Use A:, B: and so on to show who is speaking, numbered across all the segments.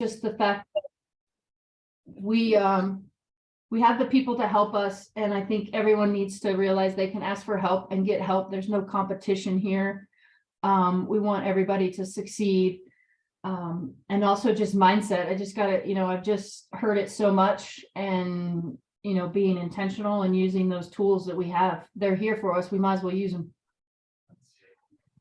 A: just the fact that we have the people to help us, and I think everyone needs to realize they can ask for help and get help. There's no competition here. We want everybody to succeed. And also just mindset. I just gotta, I've just heard it so much, and being intentional and using those tools that we have. They're here for us. We might as well use them.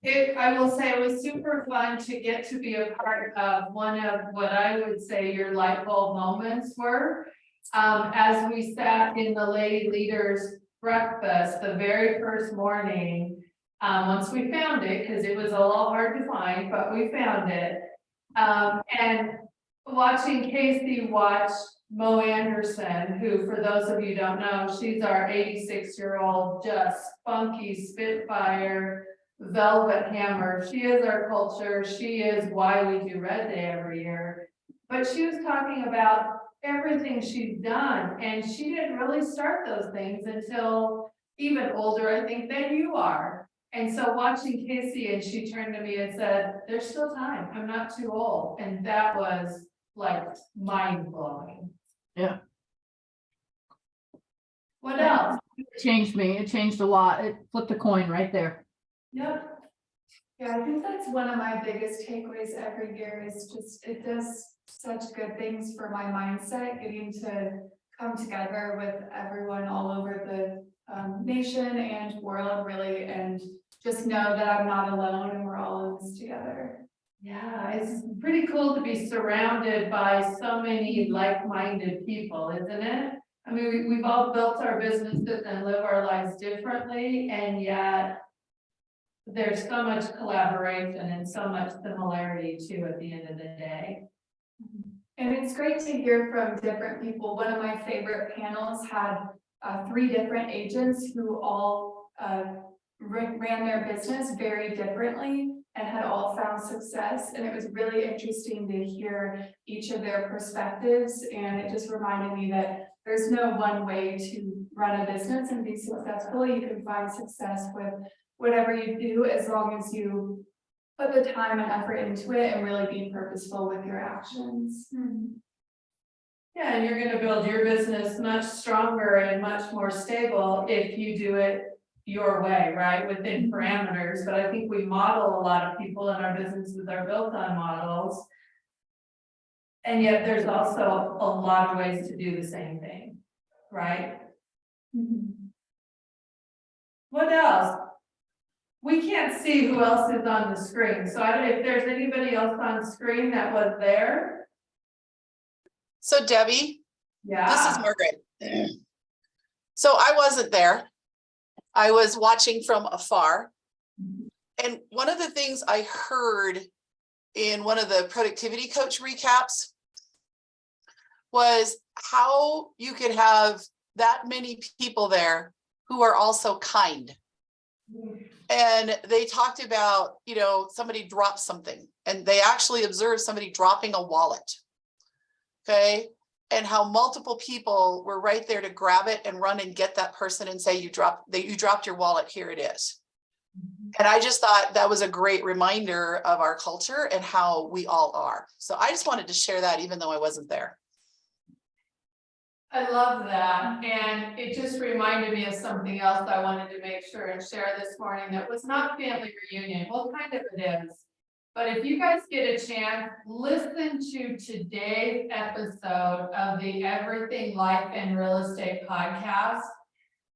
B: I will say it was super fun to get to be a part of one of what I would say your light bulb moments were. As we sat in the lady leaders breakfast the very first morning, once we found it, because it was a little hard to find, but we found it. And watching Casey watch Mo Anderson, who, for those of you who don't know, she's our 86-year-old, just funky Spitfire, velvet hammer. She is our culture. She is why we do Red Day every year. But she was talking about everything she's done, and she didn't really start those things until even older, I think, than you are. And so watching Casey, and she turned to me and said, there's still time. I'm not too old. And that was like mind blowing.
A: Yeah.
B: What else?
A: It changed me. It changed a lot. It flipped a coin right there.
B: Yep.
C: Yeah, I think that's one of my biggest takeaways every year is just, it does such good things for my mindset, getting to come together with everyone all over the nation and world, really, and just know that I'm not alone and we're all in this together.
B: Yeah, it's pretty cool to be surrounded by so many like-minded people, isn't it? I mean, we've all built our businesses and live our lives differently, and yet there's so much collaboration and so much similarity too at the end of the day.
C: And it's great to hear from different people. One of my favorite panels had 3 different agents who all ran their business very differently and had all found success. And it was really interesting to hear each of their perspectives. And it just reminded me that there's no one way to run a business and be successful. You can find success with whatever you do, as long as you put the time and effort into it and really be purposeful with your actions.
B: Yeah, and you're going to build your business much stronger and much more stable if you do it your way, right? Within parameters. But I think we model a lot of people in our businesses are built on models. And yet there's also a lot of ways to do the same thing, right? What else? We can't see who else is on the screen. So I don't know if there's anybody else on screen that was there.
D: So Debbie,
B: Yeah.
D: this is Margaret. So I wasn't there. I was watching from afar. And one of the things I heard in one of the productivity coach recaps was how you could have that many people there who are also kind. And they talked about, somebody dropped something, and they actually observed somebody dropping a wallet. Okay. And how multiple people were right there to grab it and run and get that person and say, you dropped your wallet, here it is. And I just thought that was a great reminder of our culture and how we all are. So I just wanted to share that, even though I wasn't there.
B: I love that. And it just reminded me of something else I wanted to make sure and share this morning that was not family reunion. Well, kind of it is. But if you guys get a chance, listen to today's episode of the Everything Life and Real Estate podcast.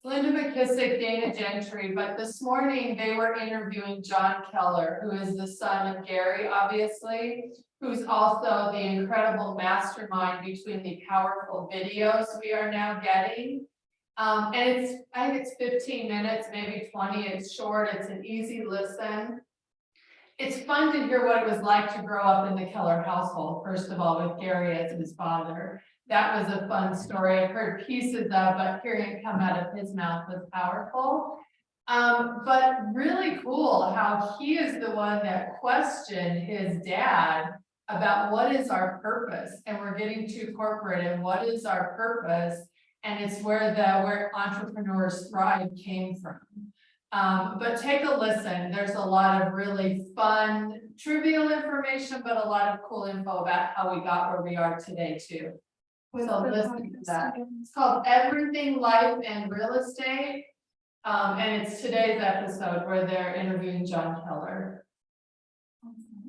B: Linda McKissick, Dana Gentry, but this morning they were interviewing John Keller, who is the son of Gary, obviously, who's also the incredible mastermind between the powerful videos we are now getting. And I think it's 15 minutes, maybe 20. It's short, it's an easy listen. It's fun to hear what it was like to grow up in the Keller household, first of all, with Gary as his father. That was a fun story. I've heard pieces of, but hearing it come out of his mouth was powerful. But really cool how he is the one that questioned his dad about what is our purpose. And we're getting too corporate, and what is our purpose? And it's where entrepreneurs thrive came from. But take a listen. There's a lot of really fun, trivial information, but a lot of cool info about how we got where we are today too. So listen to that. It's called Everything Life and Real Estate. And it's today's episode where they're interviewing John Keller.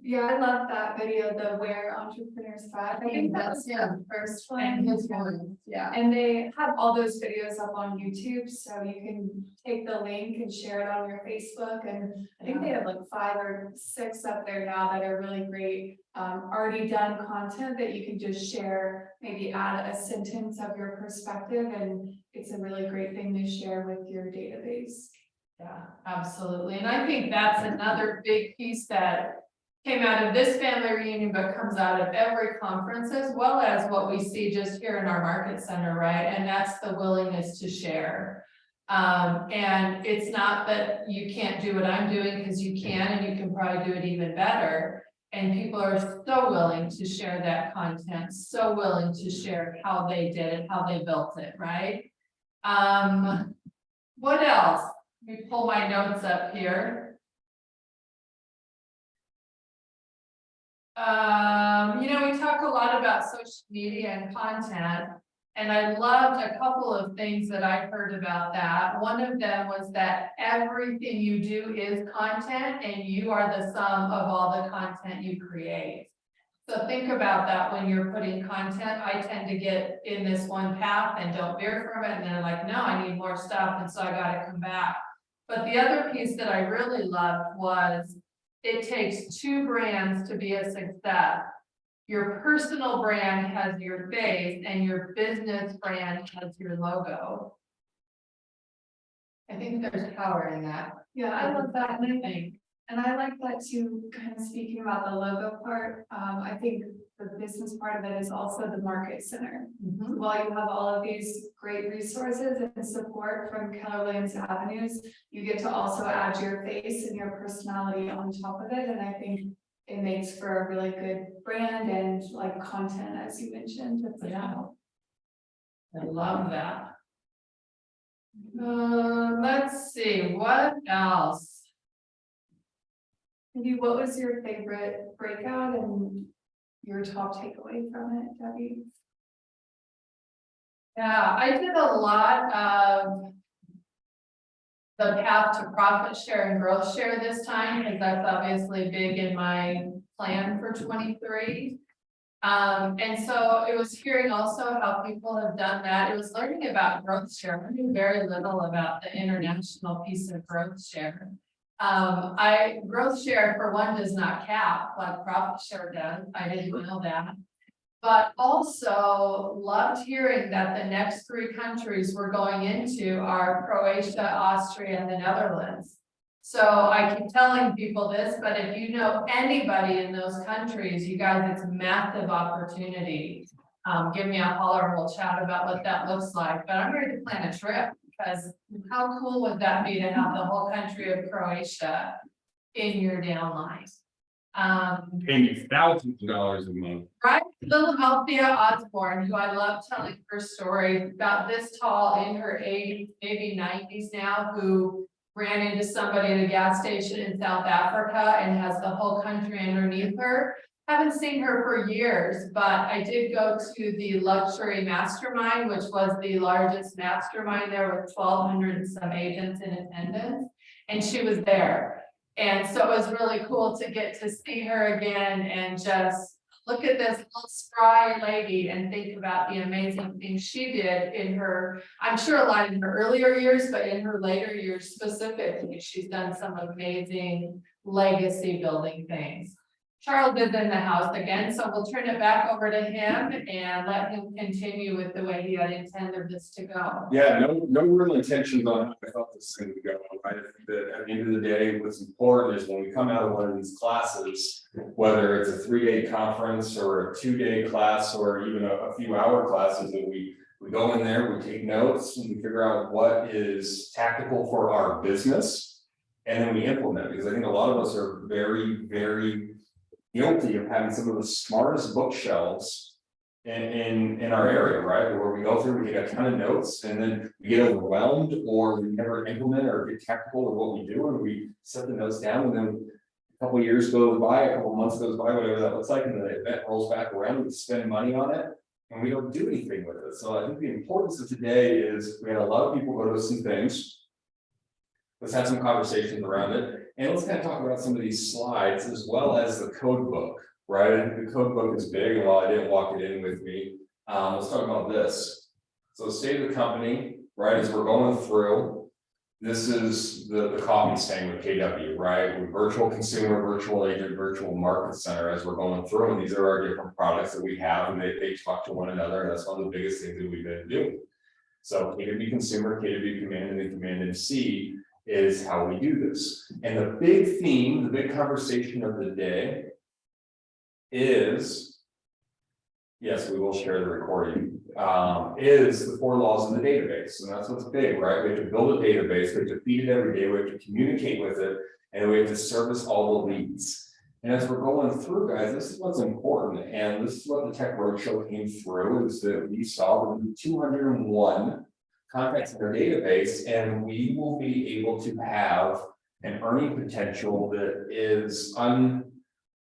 C: Yeah, I love that video, the Where Entrepreneurs Thrive. I think that's the first one.
B: And his one, yeah.
C: And they have all those videos up on YouTube, so you can take the link and share it on your Facebook. And I think they have like 5 or 6 up there now that are really great. Already done content that you can just share, maybe add a sentence of your perspective, and it's a really great thing to share with your database.
B: Yeah, absolutely. And I think that's another big piece that came out of this family reunion, but comes out of every conference, as well as what we see just here in our market center, right? And that's the willingness to share. And it's not that you can't do what I'm doing, because you can, and you can probably do it even better. And people are so willing to share that content, so willing to share how they did it, how they built it, right? What else? Let me pull my notes up here. We talk a lot about social media and content, and I loved a couple of things that I heard about that. One of them was that everything you do is content, and you are the sum of all the content you create. So think about that when you're putting content. I tend to get in this one path and don't veer from it, and then I'm like, no, I need more stuff, and so I gotta come back. But the other piece that I really loved was it takes 2 brands to be a success. Your personal brand has your face, and your business brand has your logo. I think there's power in that.
C: Yeah, I love that. And I like that too, kind of speaking about the logo part. I think the business part of it is also the market center. While you have all of these great resources and support from Keller Williams Avenues, you get to also add your face and your personality on top of it. And I think it makes for a really good brand and like content, as you mentioned.
B: Yeah. I love that. Let's see, what else?
C: Maybe what was your favorite breakout and your top takeaway from it, Debbie?
B: Yeah, I did a lot of the path to profit share and growth share this time, because that's obviously big in my plan for 23. And so it was hearing also how people have done that. It was learning about growth share. I knew very little about the international piece of growth share. Growth share for one does not cap like profit share does. I didn't know that. But also loved hearing that the next 3 countries we're going into are Croatia, Austria, and the Netherlands. So I keep telling people this, but if you know anybody in those countries, you guys, it's massive opportunity. Give me a holler and we'll chat about what that looks like, but I'm ready to plan a trip, because how cool would that be to have the whole country of Croatia in your downline?
E: Paying you thousands of dollars a month.
B: Right, little Althea Osborne, who I love telling her story, about this tall in her 80s, maybe 90s now, who ran into somebody at a gas station in South Africa and has the whole country underneath her. Haven't seen her for years, but I did go to the luxury mastermind, which was the largest mastermind there with 1,200 and some agents in attendance, and she was there. And so it was really cool to get to see her again and just look at this little spry lady and think about the amazing things she did in her, I'm sure a lot in her earlier years, but in her later years specifically, she's done some amazing legacy building things. Charles is in the house again, so we'll turn it back over to him and let him continue with the way he had intended this to go.
E: Yeah, no real intentions on how I thought this thing would go. I think that at the end of the day, what's important is when we come out of one of these classes, whether it's a 3-day conference or a 2-day class, or even a few hour classes, that we go in there, we take notes, and we figure out what is tactical for our business, and then we implement it. Because I think a lot of us are very, very guilty of having some of the smartest bookshelves in our area, right? Where we go through, we get a ton of notes and then we get overwhelmed or we never implement or get technical with what we do and we set the notes down and then a couple years goes by, a couple months goes by, whatever that looks like, and the event rolls back around, we spend money on it and we don't do anything with it. So I think the importance of today is we had a lot of people go to some things. Let's have some conversations around it and let's kind of talk about some of these slides as well as the code book. Right, I think the code book is big, and while I didn't walk it in with me, let's talk about this. So state of the company, right, as we're going through, this is the coffee stain with KW, right? With virtual consumer, virtual agent, virtual market center as we're going through, and these are our different products that we have, and they talk to one another, and that's one of the biggest things that we've been doing. So KW consumer, KW command, and then command MC is how we do this. And the big theme, the big conversation of the day is, yes, we will share the recording, is the 4 laws of the database. And that's what's big, right? We have to build a database, we have to feed it every day, we have to communicate with it, and we have to service all the leads. And as we're going through, guys, this is what's important. And this is what the Tech Roadshow came through, is that we saw that 201 contacts in our database, and we will be able to have an earning potential that is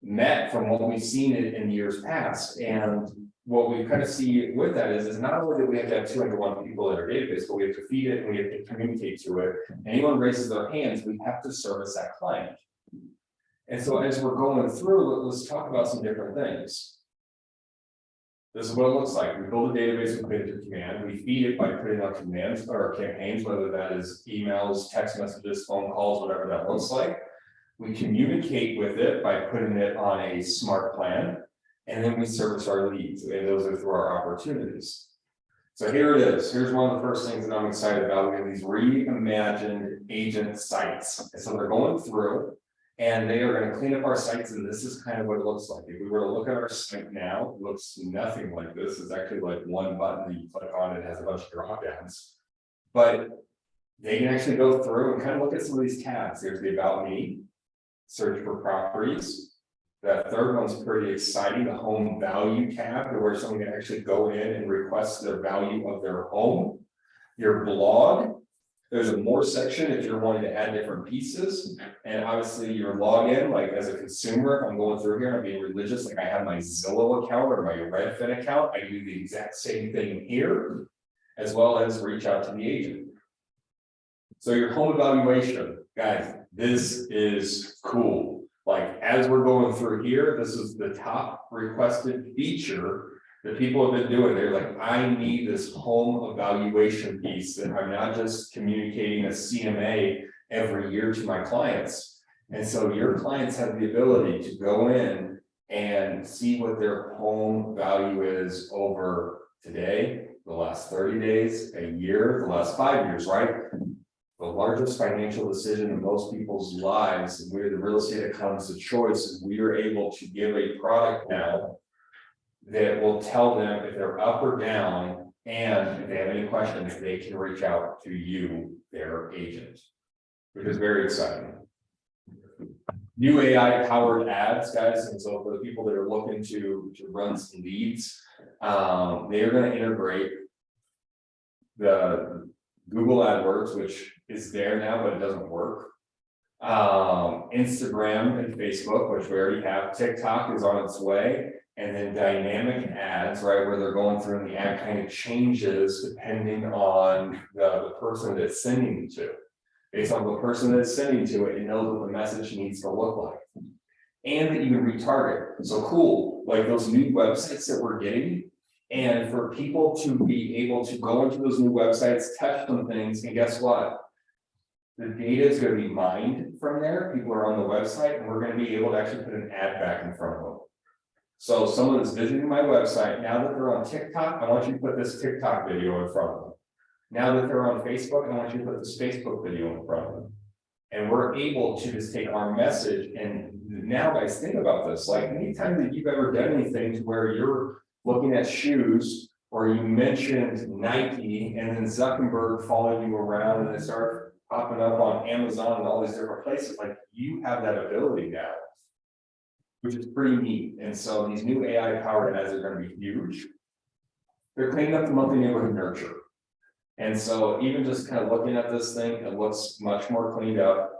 E: met from what we've seen in years past. And what we kind of see with that is not only that we have to have 201 people in our database, but we have to feed it and we have to communicate to it. Anyone raises their hands, we have to service that client. And so as we're going through, let's talk about some different things. This is what it looks like. We build a database, we put it to command, we feed it by putting out commands or campaigns, whether that is emails, text messages, phone calls, whatever that looks like. We communicate with it by putting it on a smart plan, and then we service our leads, and those are through our opportunities. So here it is. Here's one of the first things that I'm excited about. We have these reimagined agent sites. And so they're going through and they are going to clean up our sites, and this is kind of what it looks like. If we were to look at our site now, it looks nothing like this. It's actually like one button that you click on, it has a bunch of drop downs. But they can actually go through and kind of look at some of these tabs. There's the About Me, search for properties. That third one's pretty exciting, the home value tab, where someone can actually go in and request the value of their home. Your blog, there's a more section if you're wanting to add different pieces. And obviously your login, like as a consumer, if I'm going through here and I'm being religious, like I have my Zillow account or my Redfin account, I do the exact same thing here, as well as reach out to the agent. So your home evaluation, guys, this is cool. Like as we're going through here, this is the top requested feature that people have been doing. They're like, I need this home evaluation piece that I'm not just communicating a CMA every year to my clients. And so your clients have the ability to go in and see what their home value is over today, the last 30 days, a year, the last 5 years, right? The largest financial decision in most people's lives, and we're the real estate economists of choice, is we are able to give a product now that will tell them if they're up or down, and if they have any questions, they can reach out to you, their agent, which is very exciting. New AI powered ads, guys, and so for the people that are looking to run some leads, they are going to integrate the Google AdWords, which is there now, but it doesn't work. Instagram and Facebook, which we already have. TikTok is on its way. And then dynamic ads, right, where they're going through and the ad kind of changes depending on the person that's sending it to. Based on the person that's sending to it, it knows what the message needs to look like. And that you can retarget. So cool, like those new websites that we're getting. And for people to be able to go into those new websites, touch some things, and guess what? The data is going to be mined from there. People are on the website, and we're going to be able to actually put an ad back in front of them. So someone is visiting my website, now that they're on TikTok, I want you to put this TikTok video in front of them. Now that they're on Facebook, I want you to put this Facebook video in front of them. And we're able to just take our message, and now guys, think about this. Like anytime that you've ever done anything to where you're looking at shoes, or you mentioned Nike, and then Zuckerberg following you around, and they start popping up on Amazon and all these different places, like you have that ability now, which is pretty neat. And so these new AI powered ads are going to be huge. they're cleaning up the monthly neighborhood nurture. And so even just kind of looking at this thing, it looks much more cleaned up.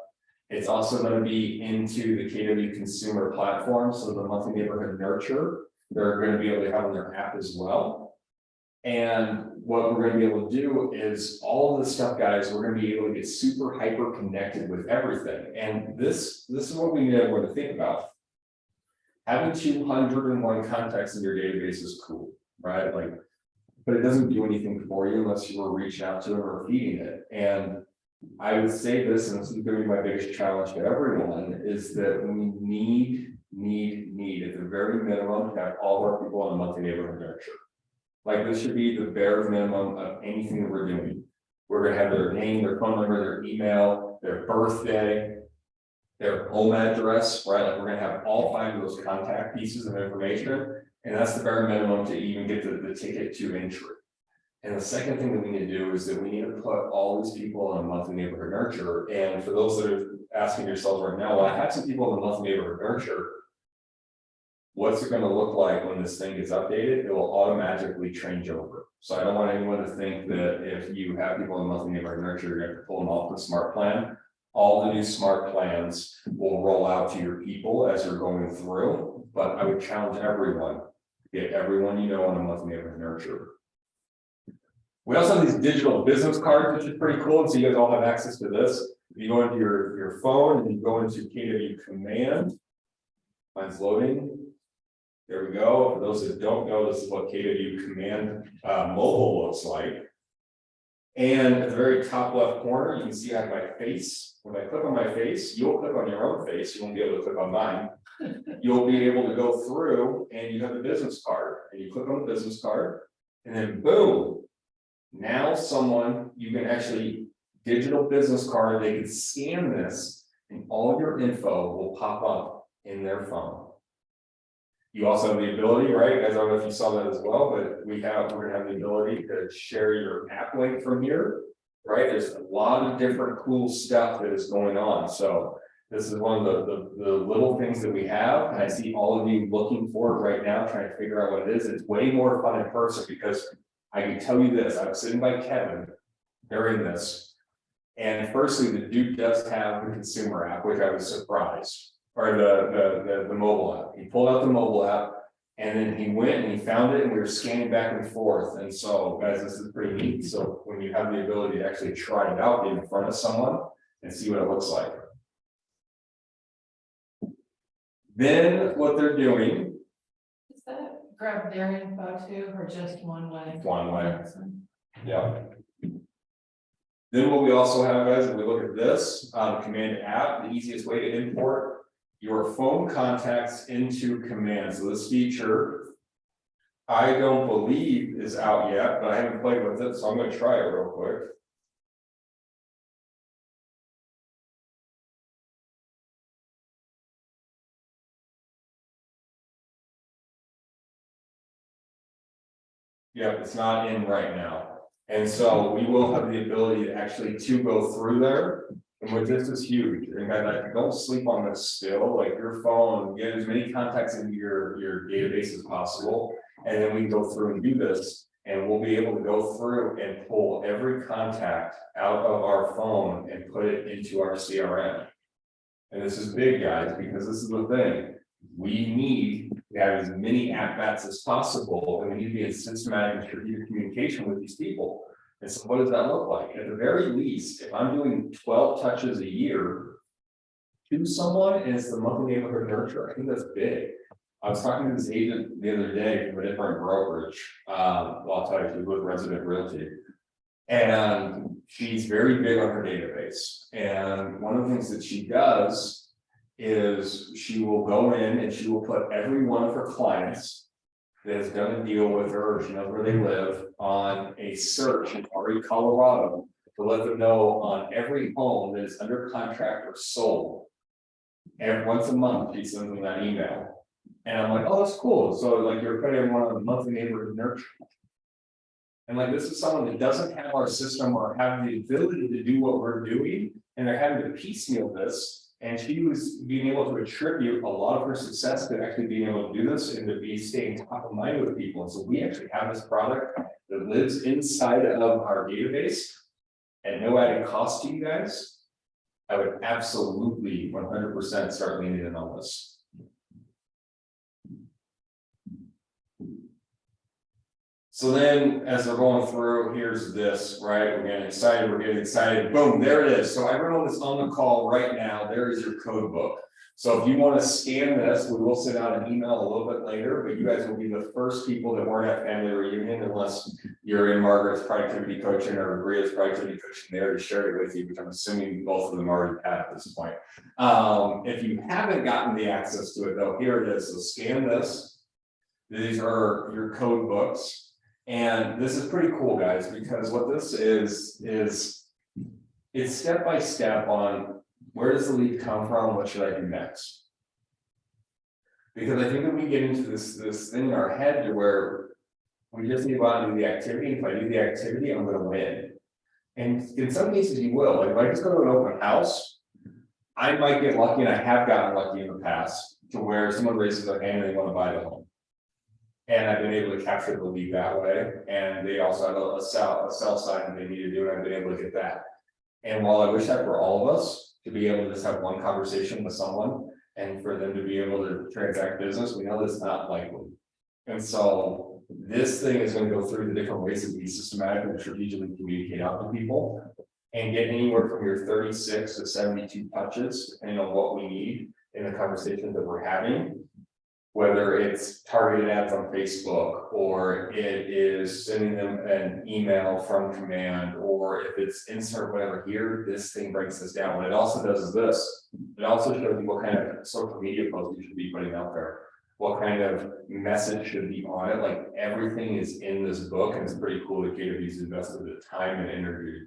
E: It's also gonna be into the KW consumer platform, so the monthly neighborhood nurture, they're gonna be able to have on their app as well. And what we're gonna be able to do is all of this stuff, guys, we're gonna be able to get super hyper connected with everything. And this is what we need everyone to think about. Having 201 contacts in your database is cool, right? Like, but it doesn't do anything for you unless you were reaching out to them or feeding it. And I would say this, and this is gonna be my biggest challenge to everyone, is that we need at the very minimum to have all of our people on a monthly neighborhood nurture. Like, this should be the bare minimum of anything that we're doing. We're gonna have their name, their phone number, their email, their birthday, their home address, right? Like, we're gonna have all 5 of those contact pieces of information. And that's the bare minimum to even get the ticket to entry. And the second thing that we need to do is that we need to put all these people on a monthly neighborhood nurture. And for those that are asking yourselves right now, well, I have some people in the monthly neighborhood nurture. What's it gonna look like when this thing gets updated? It will automatically change over. So I don't want anyone to think that if you have people in monthly neighborhood nurture, you're gonna pull them off the smart plan. All the new smart plans will roll out to your people as you're going through, but I would challenge everyone. Get everyone you know on a monthly neighborhood nurture. We also have these digital business cards, which is pretty cool. So you guys all have access to this. If you go into your phone and you go into KW command, mine's loading. There we go. For those that don't know, this is what KW command mobile looks like. And at the very top left corner, you can see I have my face. When I click on my face, you'll click on your own face. You won't be able to click on mine. You'll be able to go through and you have the business card and you click on the business card and then boom. Now you can actually digital business card, they can scan this and all of your info will pop up in their phone. You also have the ability, right? Guys, I don't know if you saw that as well, but we're gonna have the ability to share your app link from here, right? There's a lot of different cool stuff that is going on. So this is one of the little things that we have, and I see all of you looking for it right now, trying to figure out what it is. It's way more fun in person because I can tell you this, I was sitting by Kevin during this. And firstly, the Duke does have the consumer app, which I was surprised, or the mobile app. He pulled out the mobile app and then he went and he found it and we were scanning back and forth. And so guys, this is pretty neat. So when you have the ability to actually try it out, get in front of someone and see what it looks like. Then what they're doing.
B: Is that grab their info too, or just one way?
E: One way. Yeah. Then what we also have, guys, if we look at this, command app, the easiest way to import your phone contacts into command. So this feature, I don't believe is out yet, but I haven't played with it, so I'm going to try it real quick. Yep, it's not in right now. And so we will have the ability to actually go through there. And what this is huge, and guys, like, don't sleep on this still, like your phone, get as many contacts into your database as possible. And then we can go through and do this, and we'll be able to go through and pull every contact out of our phone and put it into our CRM. And this is big, guys, because this is the thing. We need to have as many at-bats as possible, and we need to be in systematic and strategic communication with these people. And so what does that look like? At the very least, if I'm doing 12 touches a year to someone and it's the monthly neighborhood nurture, I think that's big. I was talking to this agent the other day from a different brokerage. I'll tell you, she was with Resident Realty. And she's very big on her database. And one of the things that she does is she will go in and she will put every one of her clients that has done a deal with her, or she knows where they live, on a search in RE Colorado to let them know on every home that is under contract or sold. And once a month, she sends them that email. And I'm like, oh, that's cool. So like you're putting everyone on the monthly neighborhood nurture. And like, this is someone that doesn't have our system or have the ability to do what we're doing. And they're having to piecemeal this And she was being able to attribute a lot of her success to actually being able to do this and to be staying top of mind with people. And so we actually have this product that lives inside of our database at no added cost to you guys. I would absolutely 100% start leaning in on this. So then, as we're going through, here's this, right? We're getting excited, boom, there it is. So everyone that's on the call right now, there is your code book. So if you want to scan this, we will send out an email a little bit later, but you guys will be the first people that weren't at family reunion unless you're in Margaret's productivity coaching or Bria's productivity coaching there to share it with you, which I'm assuming both of them already have at this point. If you haven't gotten the access to it though, here it is. So scan this. These are your code books. And this is pretty cool, guys, because what this is it's step by step on where does the lead come from? What should I do next? Because I think that we get into this thing in our head to where we just need to go out and do the activity. If I do the activity, I'm going to win. And in some cases you will. Like if I just go to an open house, I might get lucky, and I have gotten lucky in the past to where someone raises their hand and they want to buy the home. And I've been able to capture the lead that way. And they also have a sell sign that they need to do, and I've been able to get that. And while I wish that for all of us to be able to just have one conversation with someone and for them to be able to transact business, we know that's not likely. And so this thing is going to go through the different ways that we systematically and strategically communicate out to people and get anywhere from your 36 to 72 touches, depending on what we need in the conversations that we're having. Whether it's targeted ads on Facebook, or it is sending them an email from command, or if it's insert whatever here, this thing breaks this down. What it also does is this, it also shows you what kind of social media posts you should be putting out there. What kind of message should be on it. Like everything is in this book, and it's pretty cool that KW's invested the time and energy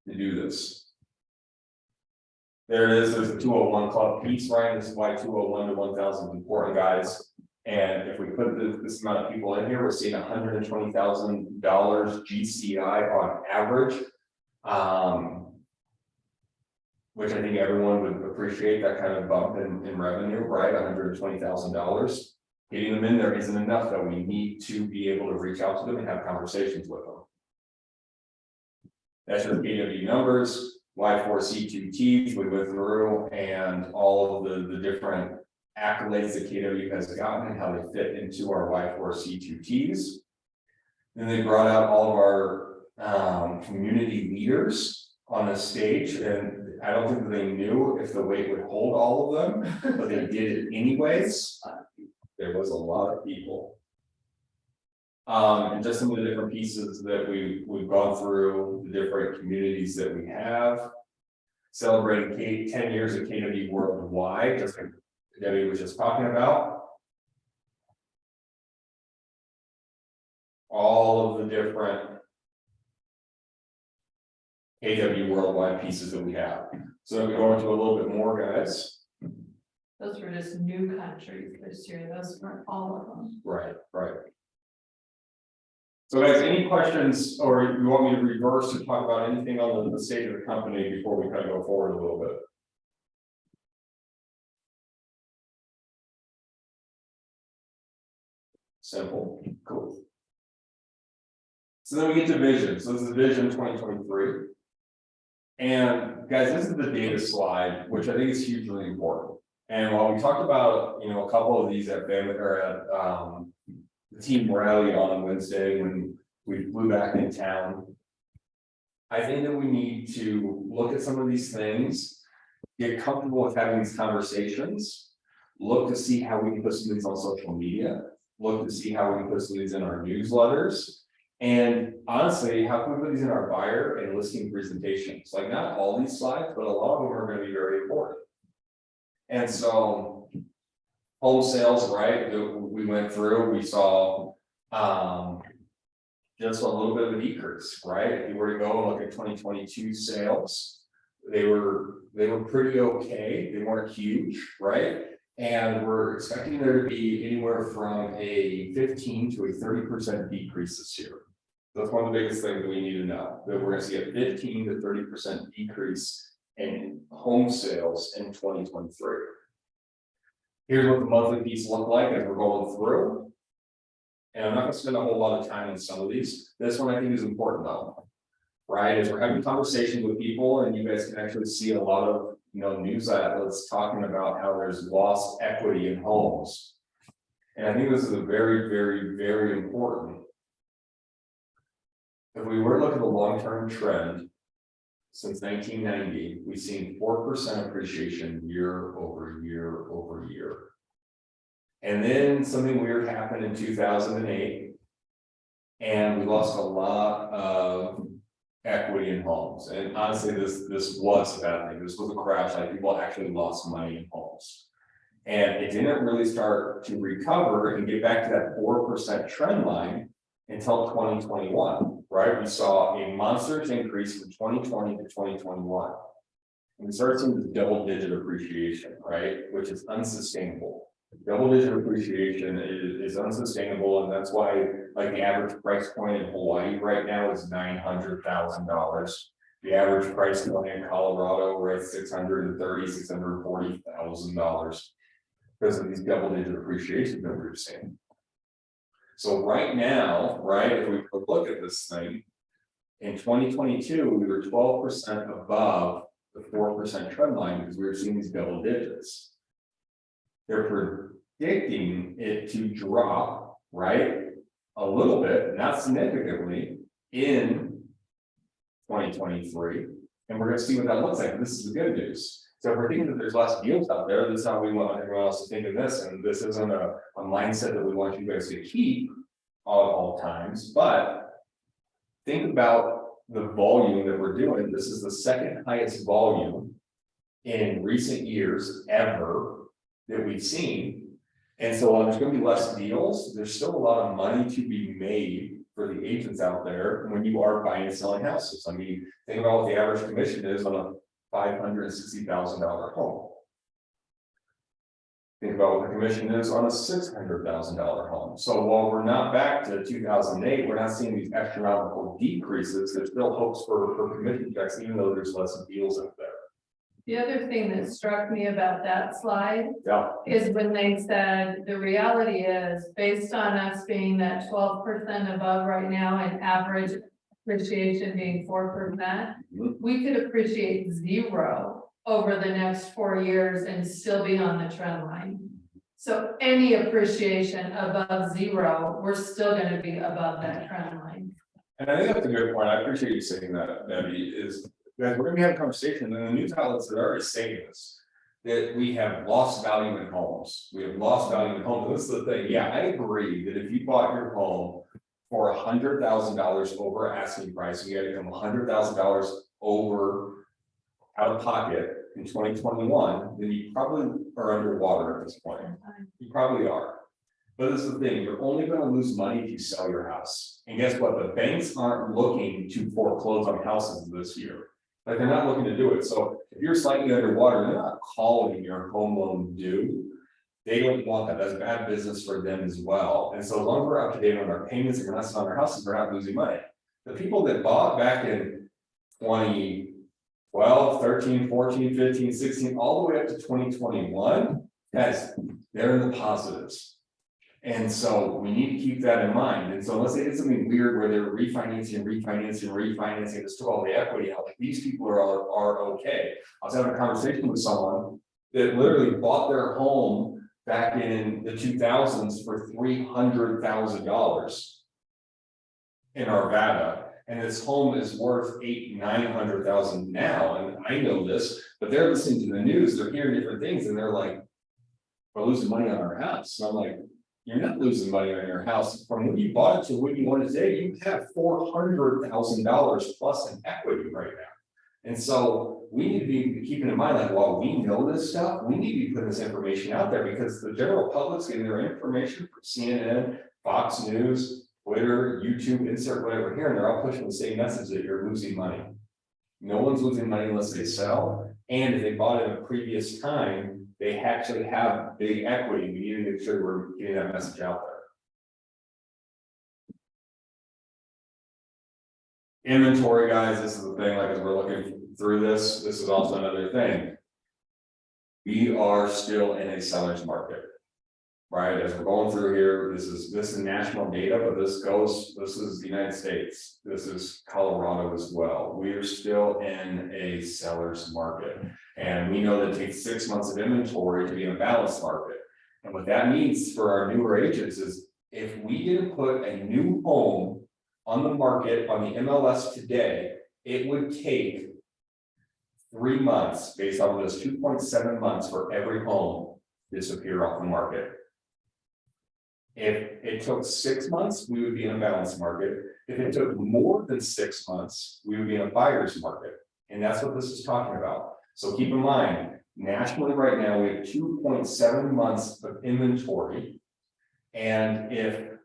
E: to do this. There it is, there's the 201 club piece, right? This is why 201 to 1,000 is important, guys. And if we put this amount of people in here, we're seeing $120,000 GCI on average. Which I think everyone would appreciate, that kind of bump in revenue, right? $120,000. Getting them in there isn't enough, though. We need to be able to reach out to them and have conversations with them. That's your KW numbers. Y4C2Ts we went through, and all of the different accolades that KW has gotten and how they fit into our Y4C2Ts. Then they brought out all of our community leaders on the stage, and I don't think that they knew if the weight would hold all of them, but they did it anyways. There was a lot of people. And just some of the different pieces that we've gone through, the different communities that we have. Celebrating 10 years of KW worldwide, just like Debbie was just talking about. All of the different KW worldwide pieces that we have. So we go into a little bit more, guys.
B: Those were just new countries this year, those weren't all of them.
E: Right. So guys, any questions, or you want me to reverse and talk about anything on the state of the company before we kind of go forward a little bit? Simple, cool. So then we get to vision. So this is vision 2023. And guys, this is the data slide, which I think is hugely important. And while we talked about, a couple of these at family or at the team rally on Wednesday when we flew back in town, I think that we need to look at some of these things, get comfortable with having these conversations, look to see how we can put some of these on social media, look to see how we can put some of these in our newsletters, and honestly, how can we put these in our buyer and listing presentations? Like not all these slides, but a lot of them are going to be very important. And so home sales, right, we went through, we saw just a little bit of a decrease, right? If you were to go and look at 2022 sales, they were pretty okay. They weren't huge, right? And we're expecting there to be anywhere from a 15 to a 30% decrease this year. That's one of the biggest things that we need to know, that we're going to see a 15 to 30% decrease in home sales in 2023. Here's what the monthly piece look like as we're going through. And I'm not gonna spend a whole lot of time on some of these. This one I think is important though. Right, as we're having conversations with people and you guys can actually see a lot of, news outlets talking about how there's lost equity in homes. And I think this is a very, very, very important. If we were to look at the long-term trend. Since 1990, we've seen 4% appreciation year over year over year. And then something weird happened in 2008. And we lost a lot of equity in homes. And honestly, this was a bad thing. This was a crash, like people actually lost money in homes. And it didn't really start to recover and get back to that 4% trend line until 2021, right? We saw a monstrous increase from 2020 to 2021. And we started seeing the double-digit appreciation, right? Which is unsustainable. Double-digit appreciation is unsustainable, and that's why, like, the average price point in Hawaii right now is $900,000. The average price point in Colorado, we're at $640,000 because of these double-digit appreciation that we're seeing. So right now, right, if we look at this thing, in 2022, we were 12% above the 4% trend line because we were seeing these double digits. They're predicting it to drop, right, a little bit, not significantly, in 2023. And we're going to see what that looks like. This is the good news. So if we're thinking that there's less deals out there, this is how we want everyone else to think of this. And this isn't a mindset that we want you guys to keep all times, but think about the volume that we're doing. This is the second highest volume in recent years ever that we've seen. And so while there's going to be less deals, there's still a lot of money to be made for the agents out there when you are buying and selling houses. I mean, think about what the average commission is on a $560,000 home. Think about what the commission is on a $600,000 home. So while we're not back to 2008, we're not seeing these astronomical decreases. There's still hopes for commission checks, even though there's less deals out there.
B: The other thing that struck me about that slide
E: Yeah.
B: is when they said, the reality is, based on us being that 12% above right now and average appreciation being 4%, we could appreciate 0 over the next 4 years and still be on the trend line. So any appreciation above 0, we're still going to be above that trend line.
E: And I think that's a good point. I appreciate you saying that, Debbie, is that we're gonna be having a conversation, and the news outlets are already saying this, that we have lost value in homes. We have lost value in homes. This is the thing. Yeah, I agree that if you bought your home for $100,000 over asking price, and you had to come $100,000 over out of pocket in 2021, then you probably are underwater at this point. You probably are. But this is the thing, you're only going to lose money if you sell your house. And guess what? The banks aren't looking to foreclose on houses this year. Like, they're not looking to do it. So if you're slightly underwater, they're not calling your home loan due. They don't want that. That's bad business for them as well. And so as long as we're up to date on our payments and we're not selling our houses, we're not losing money. The people that bought back in 2012, 13, 14, 15, 16, all the way up to 2021, guys, they're in the positives. And so we need to keep that in mind. And so unless they did something weird where they're refinancing, this took all the equity out, like, these people are okay. I was having a conversation with someone that literally bought their home back in the 2000s for $300,000 in Arvada. And this home is worth $800,000-900,000 now. And I know this, but they're listening to the news, they're hearing different things, and they're like, we're losing money on our house. And I'm like, you're not losing money on your house. From when you bought it to when you want it today, you have $400,000 plus in equity right now. And so we need to be keeping in mind, like, while we know this stuff, we need to be putting this information out there, because the general public's getting their information from CNN, Fox News, Twitter, YouTube, insert whatever here, and they're all pushing the same message that you're losing money. No one's losing money unless they sell. And if they bought it in a previous time, they actually have big equity. We need to make sure we're getting that message out there. Inventory, guys, this is the thing, like, as we're looking through this is also another thing. We are still in a seller's market. Right, as we're going through here, this is national data, but this is the United States, this is Colorado as well. We are still in a seller's market. And we know that it takes 6 months of inventory to be in a balanced market. And what that means for our newer agents is if we didn't put a new home on the market on the MLS today, it would take 3 months based on this 2.7 months for every home disappear off the market. If it took 6 months, we would be in a balanced market. If it took more than 6 months, we would be in a buyer's market. And that's what this is talking about. So keep in mind, nationally right now, we have 2.7 months of inventory. And if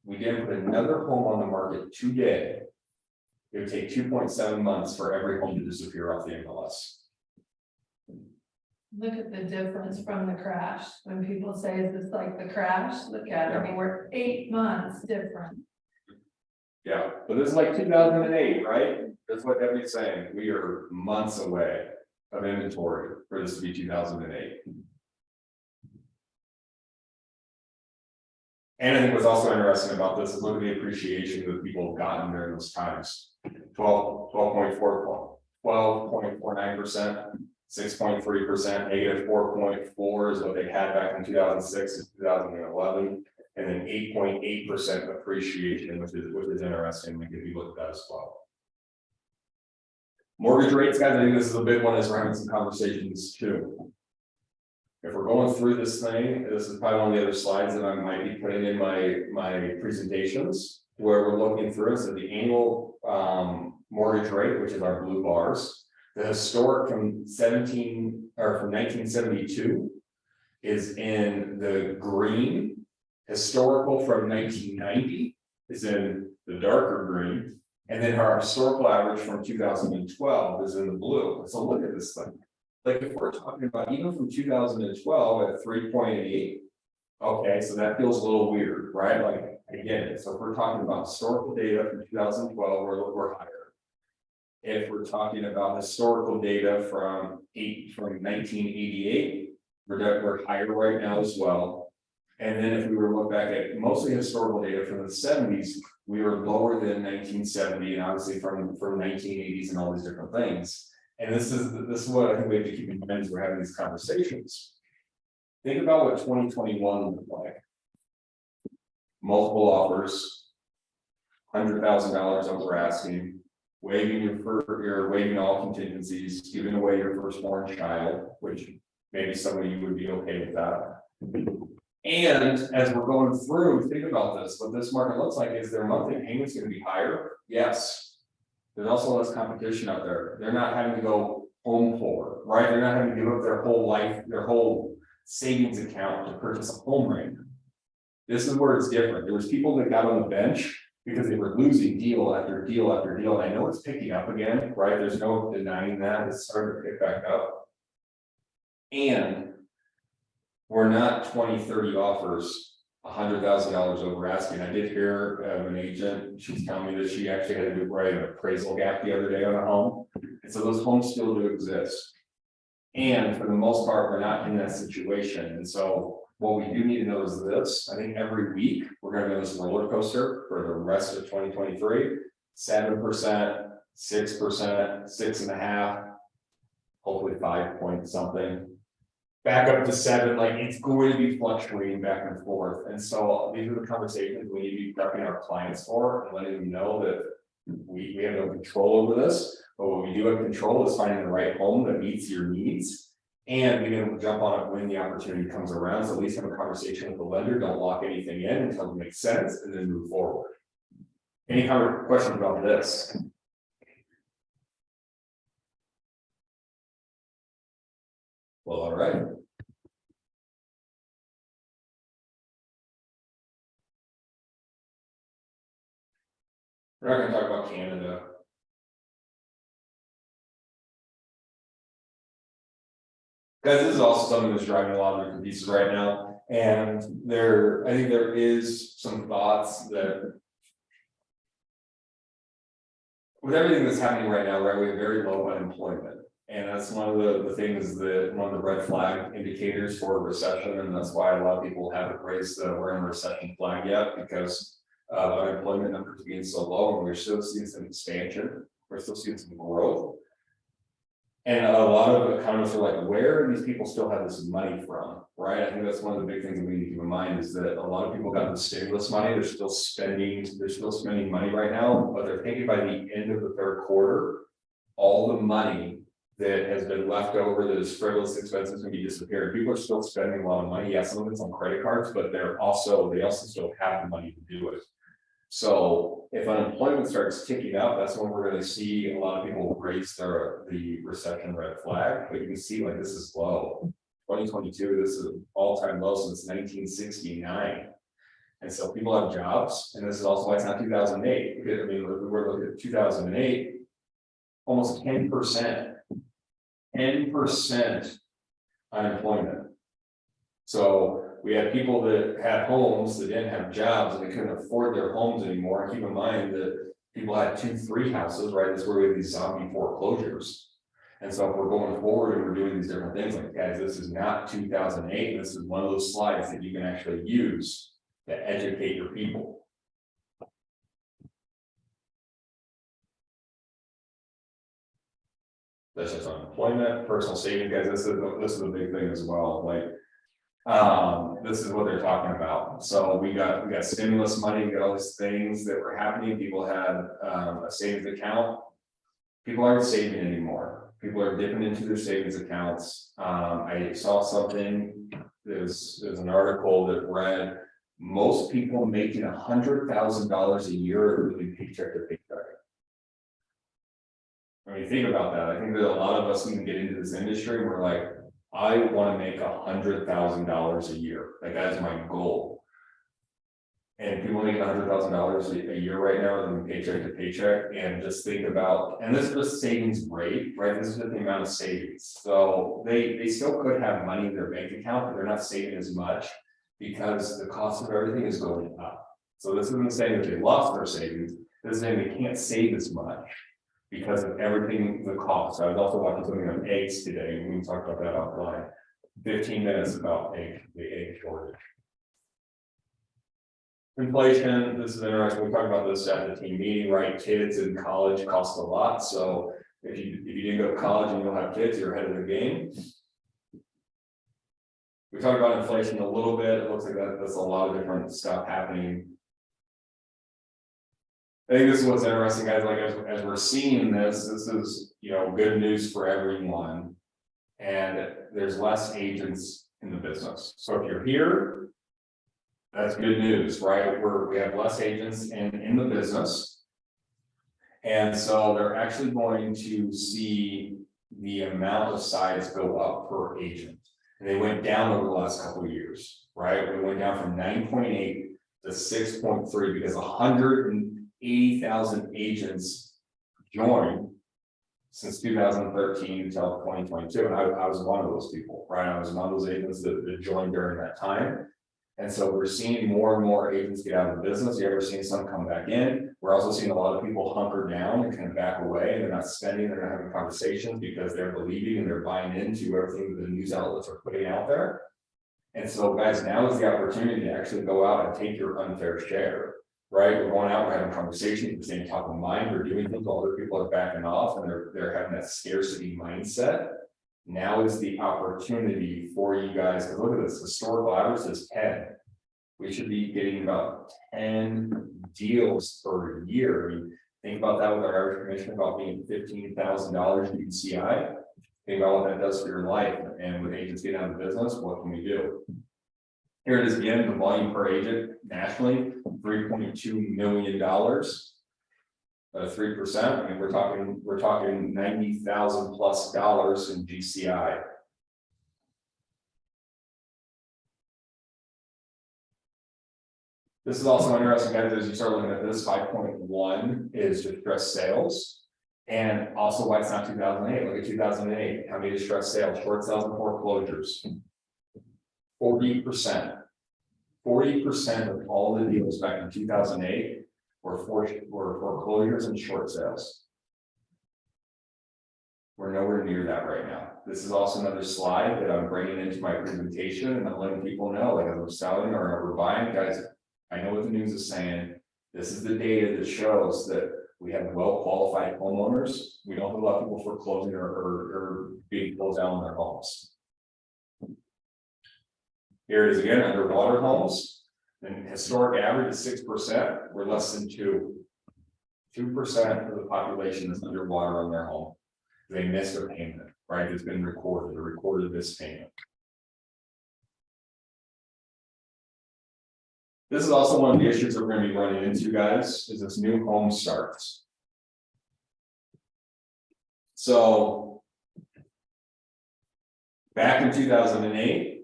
E: we didn't put another home on the market today, it would take 2.7 months for every home to disappear off the MLS.
B: Look at the difference from the crash. When people say, is this like the crash? Look at it, I mean, we're 8 months different.
E: Yeah, but this is like 2008, right? That's what Debbie's saying. We are months away of inventory for this to be 2008. And I think what's also interesting about this is look at the appreciation that people have gotten during those times. 12.49%, 6.3%, -4.4 is what they had back in 2006 to 2011, and then 8.8% appreciation, which is interesting. Like if you look at that as well. Mortgage rates, guys, I think this is a big one as we're having some conversations too. If we're going through this thing, this is probably one of the other slides that I might be putting in my presentations, where we're looking through it. So the annual mortgage rate, which is our blue bars, the historic from 1972 is in the green. Historical from 1990 is in the darker green. And then our historical average from 2012 is in the blue. So look at this thing. Like if we're talking about even from 2012 at 3.8, okay, so that feels a little weird, right? Like I get it. So if we're talking about historical data from 2012, we're higher. If we're talking about historical data from 1988, we're higher right now as well. And then if we were to look back at mostly historical data from the 70s, we were lower than 1970 and obviously from 1980s and all these different things. And this is what I think we have to keep in mind as we're having these conversations. Think about what 2021 looked like. Multiple offers, $100,000 over asking, waiving waiving all contingencies, giving away your firstborn child, which maybe some of you would be okay with that. And as we're going through, think about this. What this market looks like is their monthly payments going to be higher. Yes. There's also less competition out there. They're not having to go home poor, right? They're not having to give up their whole life, their whole savings account to purchase a home right now. This is where it's different. There was people that got on the bench because they were losing deal after deal after deal. And I know it's picking up again, right? There's no denying that. It's starting to pick back up. And we're not 20, 30 offers, $100,000 over asking. I did hear of an agent, she's telling me that she actually had to write an appraisal gap the other day on a home. And so those homes still do exist. And for the most part, we're not in that situation. And so what we do need to know is this. I think every week we're going to go this roller coaster for the rest of 2023, 7%, 6%, 6.5%, hopefully 5 point something. Back up to 7, like it's going to be fluctuating back and forth. And so these are the conversations we need to be prepping our clients for and letting them know that we have no control over this, but what we do have control is finding the right home that meets your needs and being able to jump on it when the opportunity comes around. So at least have a conversation with the lender, don't lock anything in until it makes sense and then move forward. Any kind of questions about this? Well, all right. We're not going to talk about Canada. Guys, this is also something that's driving a lot of different pieces right now. And I think there is some thoughts that with everything that's happening right now, right, we have very low unemployment. And that's one of the things that, one of the red flag indicators for a recession, and that's why a lot of people haven't raised the we're in a recession flag yet, because unemployment numbers being so low, and we're still seeing some expansion, we're still seeing some growth. And a lot of economists are like, where do these people still have this money from, right? I think that's one of the big things that we need to keep in mind is that a lot of people got the stimulus money, they're still spending money right now, but they're thinking by the end of the third quarter, all the money that has been left over that is frivolous expenses can be disappeared. People are still spending a lot of money. Yes, some of it's on credit cards, but they also still have the money to do it. So if unemployment starts ticking up, that's when we're gonna see a lot of people raise the recession red flag, but you can see like this is low. 2022, this is an all-time low since 1969. And so people have jobs, and this is also why it's not 2008, because I mean, if we were to look at 2008, almost 10%. 10% unemployment. So we had people that had homes that didn't have jobs and they couldn't afford their homes anymore. Keep in mind that people had 2-3 houses, right? That's where we have these zombie foreclosures. And so if we're going forward and we're doing these different things, like guys, this is not 2008. This is one of those slides that you can actually use to educate your people. That's just unemployment, personal savings, guys. This is a big thing as well. Like, this is what they're talking about. So we got stimulus money, we got all these things that were happening. People had a savings account. People aren't saving anymore. People are dipping into their savings accounts. I saw something. There's an article that read most people making $100,000 a year are living paycheck to paycheck. I mean, think about that. I think that a lot of us even get into this industry and we're like, I want to make $100,000 a year. Like that's my goal. And people make $100,000 a year right now, living paycheck to paycheck, and just think about, and this is just savings rate, right? This is just the amount of savings. So they still could have money in their bank account, but they're not saving as much because the cost of everything is going up. So this isn't saying that they lost their savings. This is saying they can't save as much because of everything, the cost. I was also watching something on eggs today, and we can talk about that offline. 15 minutes about the egg shortage. Inflation, this is interesting. We talked about this at the team meeting, right? Kids in college cost a lot. So if you didn't go to college and you don't have kids, you're ahead of the game. We talked about inflation a little bit. It looks like that's a lot of different stuff happening. I think this is what's interesting, guys. Like as we're seeing this is, you know, good news for everyone. And there's less agents in the business. So if you're here, that's good news, right? We have less agents in the business. And so they're actually going to see the amount of sides go up per agent. And they went down over the last couple of years, right? We went down from 9.8 to 6.3 because 180,000 agents joined since 2013 until 2022. And I was one of those people, right? I was one of those agents that joined during that time. And so we're seeing more and more agents get out of the business. You're ever seeing some come back in. We're also seeing a lot of people hunker down and kind of back away, and they're not spending, they're not having conversations because they're believing and they're buying into everything that the news outlets are putting out there. And so guys, now is the opportunity to actually go out and take your unfair share, right? We're going out, we're having conversations, we're staying top of mind, we're doing things while other people are backing off and they're having that scarcity mindset. Now is the opportunity for you guys to look at this. Historical average is 10. We should be getting about 10 deals per year. I mean, think about that with our average commission about being $15,000 UCI. Think about what that does for your life. And with agents getting out of business, what can we do? Here it is again, the volume per agent nationally, $3.2 million. 3%. I mean, we're talking $90,000 plus in GCI. This is also interesting, guys, as you start looking at this, 5.1 is distressed sales. And also why it's not 2008. Look at 2008. How many distressed sales, short sales and foreclosures? 40%. 40% of all the deals back in 2008 were foreclosures and short sales. We're nowhere near that right now. This is also another slide that I'm bringing into my presentation, and I'm letting people know, like, if we're selling or if we're buying, guys, I know what the news is saying. This is the data that shows that we have well-qualified homeowners. We don't have a lot of people foreclosing or being closed down on their homes. Here it is again, underwater homes, and historic average is 6%, we're less than 2% of the population is underwater on their home. They missed a payment, right? It's been recorded, a recorded missed payment. This is also one of the issues that we're gonna be running into, guys, is this new home starts. So back in 2008,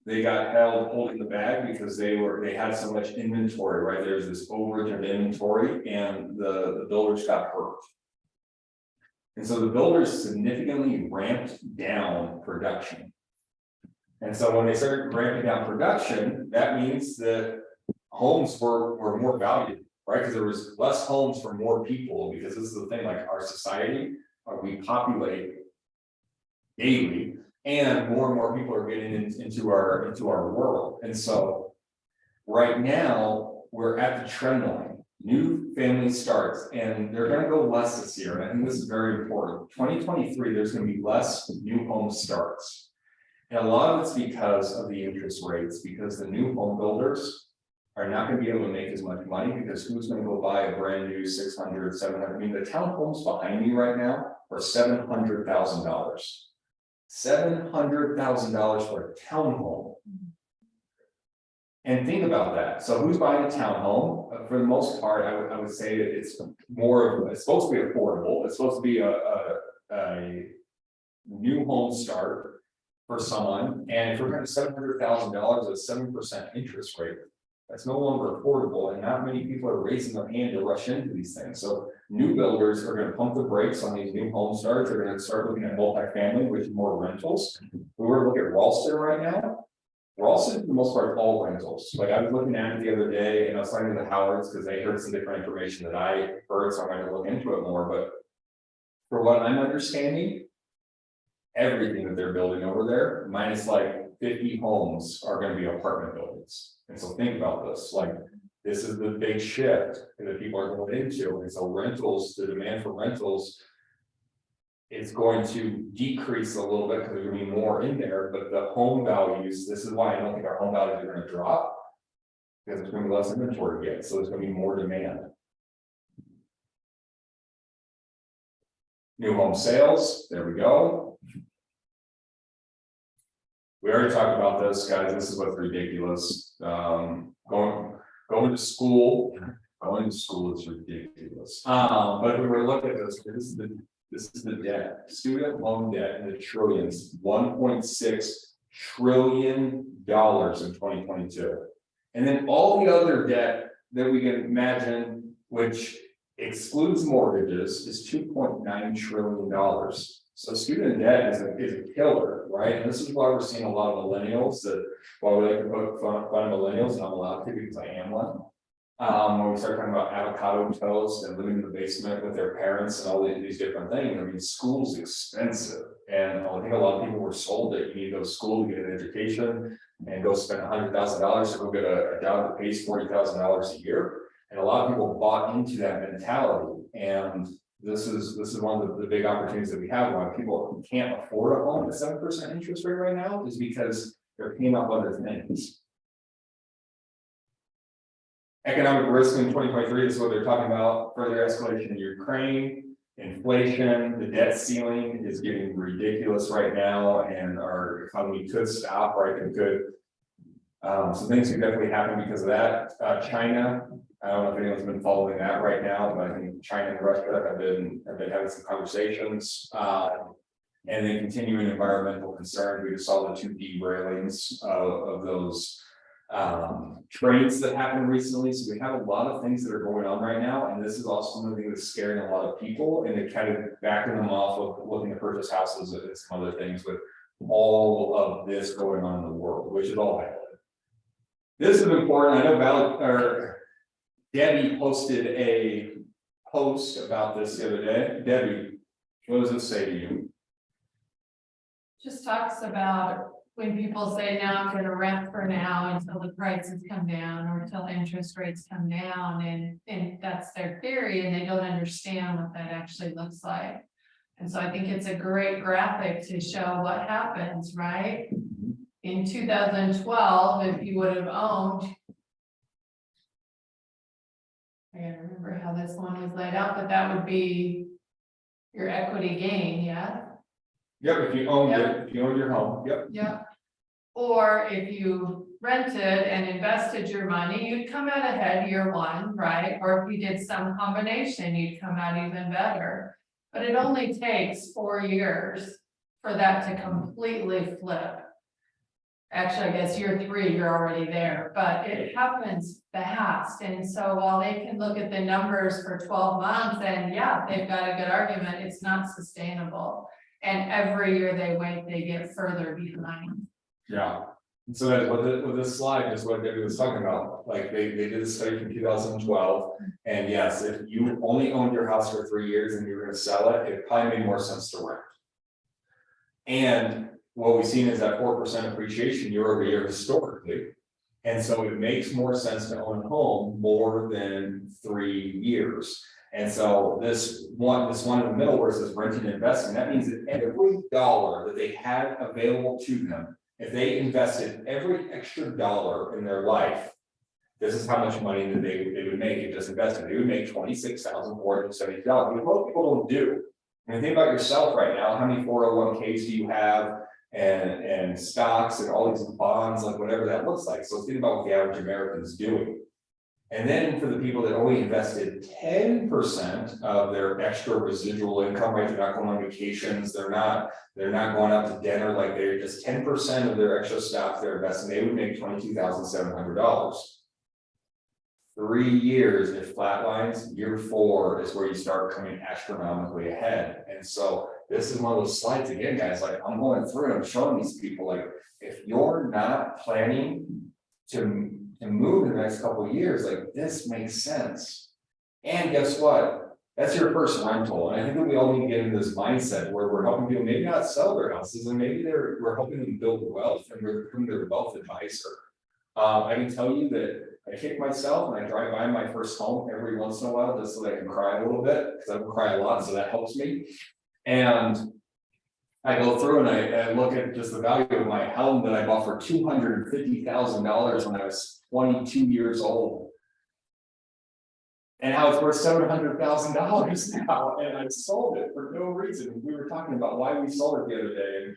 E: they got held holding the bag because they had so much inventory, right? There's this overage of inventory and the builders got hurt. And so the builders significantly ramped down production. And so when they started ramping down production, that means that homes were more valuable, right? Because there was less homes for more people, because this is the thing, like our society, we populate daily. And more people are getting into our world. And so right now we're at the trend line, new family starts, and they're going to go less this year. And I think this is very important. 2023, there's going to be less new home starts. And a lot of it's because of the interest rates, because the new home builders are not going to be able to make as much money, because who's going to go buy a brand new 600, 700, I mean, the townhomes behind me right now are $700,000. $700,000 for a townhome. And think about that. So who's buying a townhome? For the most part, I would say that it's supposed to be affordable. It's supposed to be a new home start for someone. And if we're going to $700,000 at 7% interest rate, that's no longer affordable, and not many people are raising their hand to rush into these things. So new builders are going to pump the brakes on these new home starts. They're going to start looking at multifamily, which is more rentals. We were looking at Ralston right now. Ralston, for the most part, all rentals. Like I was looking at it the other day, and I was talking to the Howards because they heard some different information that I heard, so I'm going to look into it more. But for what I'm understanding, everything that they're building over there, minus like 50 homes, are going to be apartment buildings. And so think about this, like this is the big shift that people are going into. And so rentals, the demand for rentals is going to decrease a little bit because there's going to be more in there, but the home values, this is why I don't think our home values are going to drop, because there's going to be less inventory to get, so there's going to be more demand. New home sales, there we go. We already talked about this, guys. This is what's ridiculous. Going to school is ridiculous. But if we were to look at this is the debt, student loan debt in the trillions, $1.6 trillion in 2022. And then all the other debt that we can imagine, which excludes mortgages, is $2.9 trillion. So student debt is a killer, right? And this is why we're seeing a lot of millennials that, while we like to poke fun of millennials, and I'm allowed to because I am one. When we start talking about avocado toast and living in the basement with their parents and all these different things, I mean, school's expensive. And I think a lot of people were sold that you need to go to school to get an education and go spend $100,000 to go get a job that pays $40,000 a year. And a lot of people bought into that mentality. And this is one of the big opportunities that we have. Why people can't afford a home at 7% interest rate right now is because they're paying off other things. Economic risk in 2023 is what they're talking about. Further escalation in Ukraine, inflation, the debt ceiling is getting ridiculous right now, and our economy could stop, right? It could. Some things could definitely happen because of that. China, I don't know if anyone's been following that right now, but I think China and Russia have been having some conversations. And then continuing environmental concerns. We just saw the 2 derailings of those trains that happened recently. So we have a lot of things that are going on right now, and this is also something that's scaring a lot of people, and it kind of backing them off of looking to purchase houses and some other things with all of this going on in the world, which is all bad. This is important. I know Debbie posted a post about this the other day. Debbie, what does it say to you?
B: just talks about when people say, now I'm gonna rent for now until the prices come down or until interest rates come down, and that's their theory, and they don't understand what that actually looks like. And so I think it's a great graphic to show what happens, right? In 2012, if you would have owned. I gotta remember how this one was laid out, but that would be your equity gain, yeah?
E: Yep, if you owned
B: Yep.
E: it, if you owned your home, yep.
B: Yep. Or if you rented and invested your money, you'd come out ahead year one, right? Or if you did some combination, you'd come out even better. But it only takes 4 years for that to completely flip. Actually, I guess year 3, you're already there, but it happens fast. And so while they can look at the numbers for 12 months and yeah, they've got a good argument, it's not sustainable. And every year they wait, they get further behind.
E: Yeah, and so that with this slide is what Debbie was talking about, like they did a study from 2012. And yes, if you only owned your house for 3 years and you were gonna sell it, it probably made more sense to rent. And what we've seen is that 4% appreciation year over year historically. And so it makes more sense to own a home more than 3 years. And so this one in the middle where it says rent and investing, that means that every dollar that they had available to them, if they invested every extra dollar in their life, this is how much money that they would make if just invested. They would make $26,470. What most people don't do. I mean, think about yourself right now. How many 401ks do you have? And stocks and all these bonds, like whatever that looks like. So think about what the average American is doing. And then for the people that only invested 10% of their extra residual income, right? They're not going on vacations, they're not going out to dinner, like they're just 10% of their extra stock they're investing, they would make $22,700. 3 years, it flatlines. Year 4 is where you start coming astronomically ahead. And so this is one of those slides again, guys, like I'm going through and I'm showing these people, like, if you're not planning to move in the next couple of years, like this makes sense. And guess what? That's your first rental. And I think that we all need to get into this mindset where we're helping people maybe not sell their houses, and maybe we're helping them build wealth, and we're becoming their wealth advisor. I can tell you that I kick myself and I drive by my first home every once in a while just so that I can cry a little bit, because I don't cry a lot, so that helps me. And I go through and I look at just the value of my home that I bought for $250,000 when I was 22 years old. And now it's worth $700,000 now, and I sold it for no reason. We were talking about why we sold it the other day, and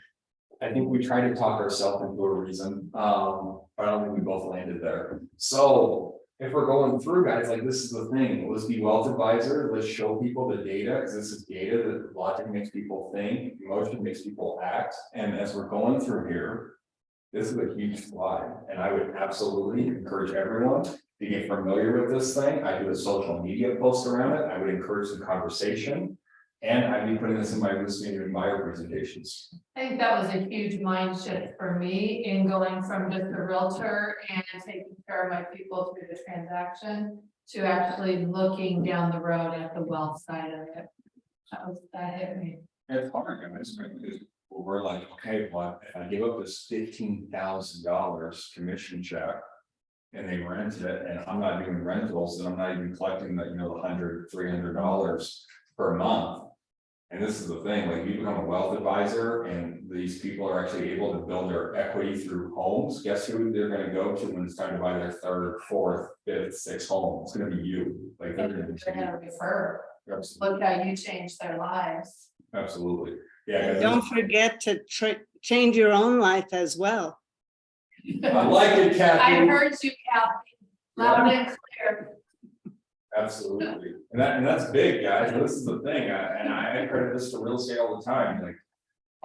E: I think we tried to talk ourselves into a reason. But I don't think we both landed there. So if we're going through, guys, like this is the thing, let's be wealth advisor, let's show people the data, because this is data that logic makes people think, emotion makes people act. And as we're going through here, this is a huge slide, and I would absolutely encourage everyone to get familiar with this thing. I do a social media post around it. I would encourage some conversation, and I'd be putting this in my listening and buyer presentations.
B: I think that was a huge mind shift for me in going from just a realtor and taking care of my people through the transaction to actually looking down the road at the wealth side of it. That hit me.
E: It's hard, guys, right? Because we're like, okay, well, if I give up this $15,000 commission check and they rent it, and I'm not doing rentals, and I'm not even collecting the, the $100, $300 per month. And this is the thing, like you become a wealth advisor and these people are actually able to build their equity through homes. Guess who they're gonna go to when it's time to buy their 3rd, 4th, 5th, 6th home? It's gonna be you. Like they're gonna
B: They're gonna refer,
E: Absolutely.
B: look how you changed their lives.
E: Absolutely. Yeah. guys,
F: Don't forget to change your own life as well.
E: I like it, Kathy.
B: I heard you, Kathy, loud and clear.
E: Absolutely, and that's big, guys. This is the thing, and I credit this to real estate all the time. Like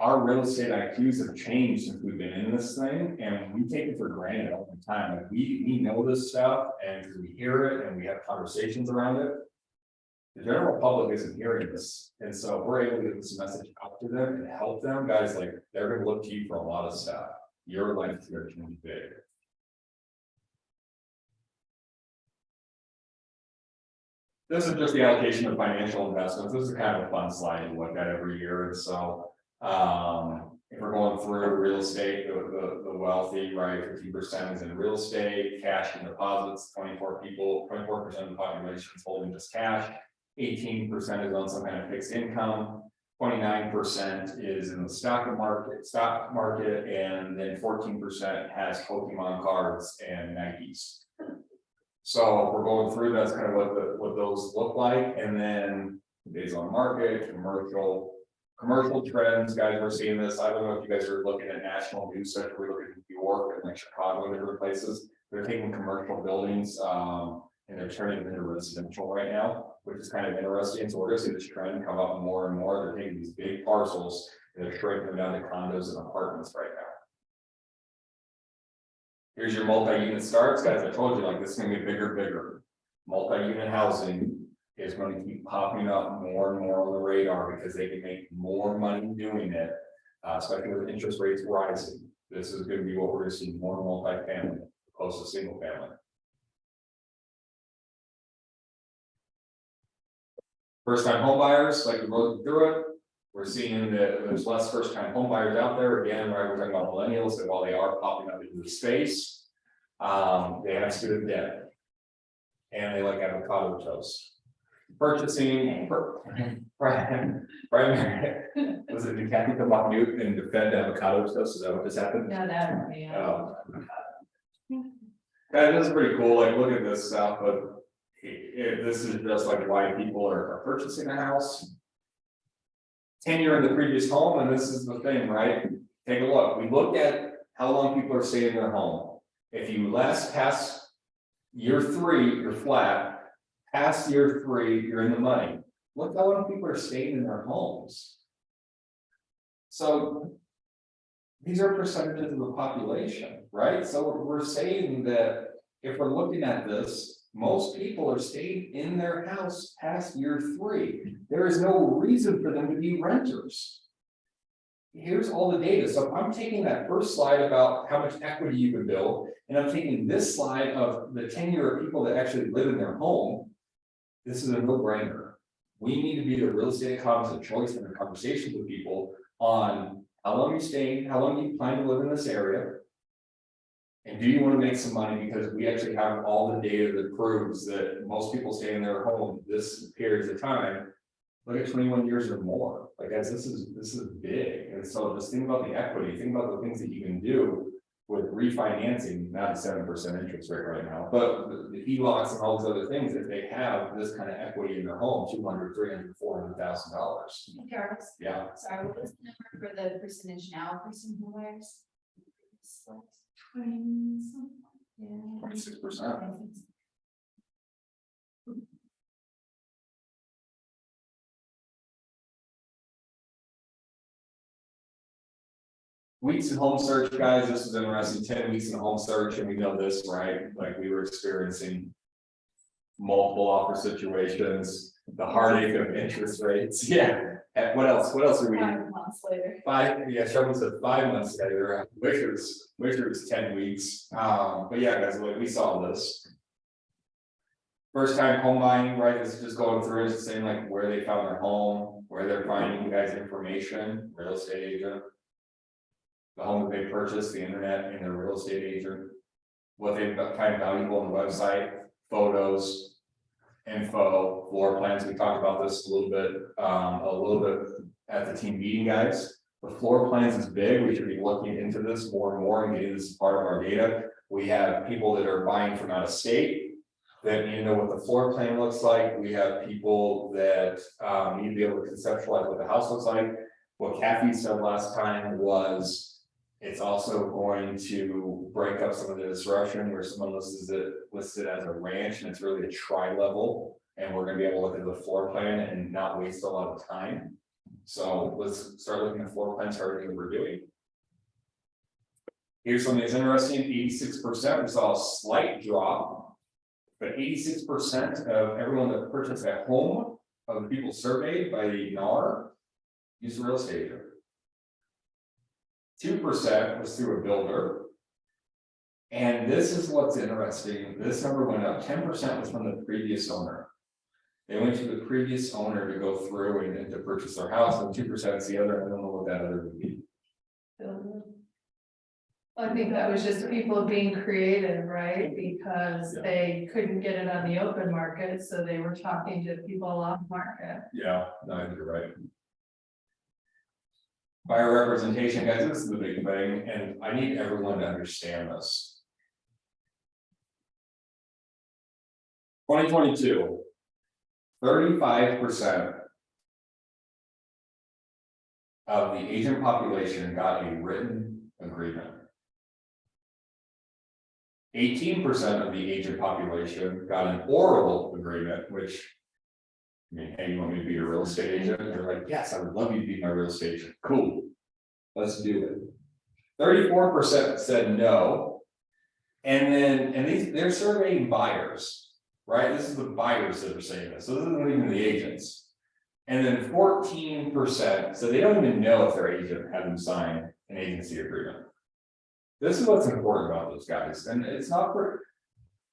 E: our real estate IQs have changed since we've been in this thing, and we take it for granted all the time. Like we know this stuff, and we hear it, and we have conversations around it. The general public isn't hearing this, and so if we're able to get this message out to them and help them, guys, like they're going to look to you for a lot of stuff. Your life is going to be big. This is just the allocation of financial investments. This is kind of a fun slide to look at every year. And so if we're going through real estate, the wealthy, right, 50% is in real estate, cash and deposits, 24% of the population is holding just cash. 18% is on some kind of fixed income, 29% is in the stock market, and then 14% has Pokemon cards and Nikes. So if we're going through, that's kind of what those look like, and then days on market, commercial trends, guys, we're seeing this. I don't know if you guys are looking at national news, such we look at New York and like Chicago and different places. They're taking commercial buildings and they're turning them into residential right now, which is kind of interesting. So we're gonna see this trend come up more and more. They're taking these big parcels and they're shrinking them down to condos and apartments right now. Here's your multi-unit starts, guys. I told you, like, this is gonna get bigger. Multi-unit housing is going to keep popping up more and more on the radar because they can make more money doing it, especially with interest rates rising. This is going to be what we're going to see more multifamily, opposed to single family. First time home buyers, like we rode through it, we're seeing that there's less first time home buyers out there. Again, right, we're talking about millennials, that while they are popping up into the space, they have student debt and they like avocado toast. Purchasing, primary, was it the Kathy come off mute and defend avocado toast? Is that what just happened?
B: No, that, yeah.
E: Oh. That is pretty cool, like, look at this stuff, but this is just like why people are purchasing a house. Tenure in the previous home, and this is the thing, right? Take a look, we look at how long people are staying in their home. If you last past year 3, you're flat. Past year 3, you're in the money. Look how long people are staying in their homes. So these are percentages of the population, right? So we're saying that if we're looking at this, most people are staying in their house past year 3. There is no reason for them to be renters. Here's all the data. So I'm taking that first slide about how much equity you can build, and I'm taking this slide of the tenure of people that actually live in their home. This is a no-brainer. We need to be the real estate economists of choice in our conversations with people on how long you're staying, how long you plan to live in this area, and do you want to make some money, because we actually have all the data that proves that most people stay in their home this periods of time. Look at 21 years or more. Like, guys, this is big. And so just think about the equity, think about the things that you can do with refinancing, not a 7% interest rate right now, but the HELOCs and all those other things, if they have this kind of equity in their home, $200,000, $300,000, $400,000.
G: Jarvis,
E: Yeah,
G: sorry, what was the number for the percentage now for some home buyers?
C: 20 something.
E: 26%. Weeks in home search, guys, this is interesting. 10 weeks in home search, and we know this, right? Like, we were experiencing multiple offer situations, the heartache of interest rates. Yeah. And what else? What else are we?
C: 5 months later.
E: 5, yeah, Shelby said 5 months later. Wish it was 10 weeks. But yeah, guys, like, we saw this. First time home buying, right? This is just going through, it's saying like where they found their home, where they're finding you guys information, real estate agent. The home that they purchased, the internet, and their real estate agent. What they find valuable on the website, photos, info, floor plans. We talked about this a little bit at the team meeting, guys. The floor plans is big. We should be looking into this more and more and getting this as part of our data. We have people that are buying from out of state that need to know what the floor plan looks like. We have people that need to be able to conceptualize what the house looks like. What Kathy said last time was, it's also going to break up some of the disruption where someone listed as a ranch, and it's really a tri-level, and we're gonna be able to look at the floor plan and not waste a lot of time. So let's start looking at floor plans for everything we're doing. Here's something that's interesting, 86%, we saw a slight drop, but 86% of everyone that purchased a home of the people surveyed by the NAR used a real estate agent. 2% was through a builder. And this is what's interesting. This number went up. 10% was from the previous owner. They went to the previous owner to go through and to purchase their house, and 2% is the other. I don't know what that other would be.
B: I think that was just people being creative, right? Because
E: Yeah.
B: they couldn't get it on the open market, so they were talking to people off market.
E: Yeah, no, I think you're right. Buyer representation, guys, this is the big thing, and I need everyone to understand this. 2022. 35% of the agent population got a written agreement. 18% of the agent population got an oral agreement, which. I mean, hey, you want me to be your real estate agent? And they're like, yes, I would love you to be my real estate agent. Cool. Let's do it. 34% said no. And then, they're surveying buyers, right? This is the buyers that are saying this. So this isn't even the agents. And then 14% said they don't even know if their agent had them sign an agency agreement. This is what's important about those guys, and it's not for,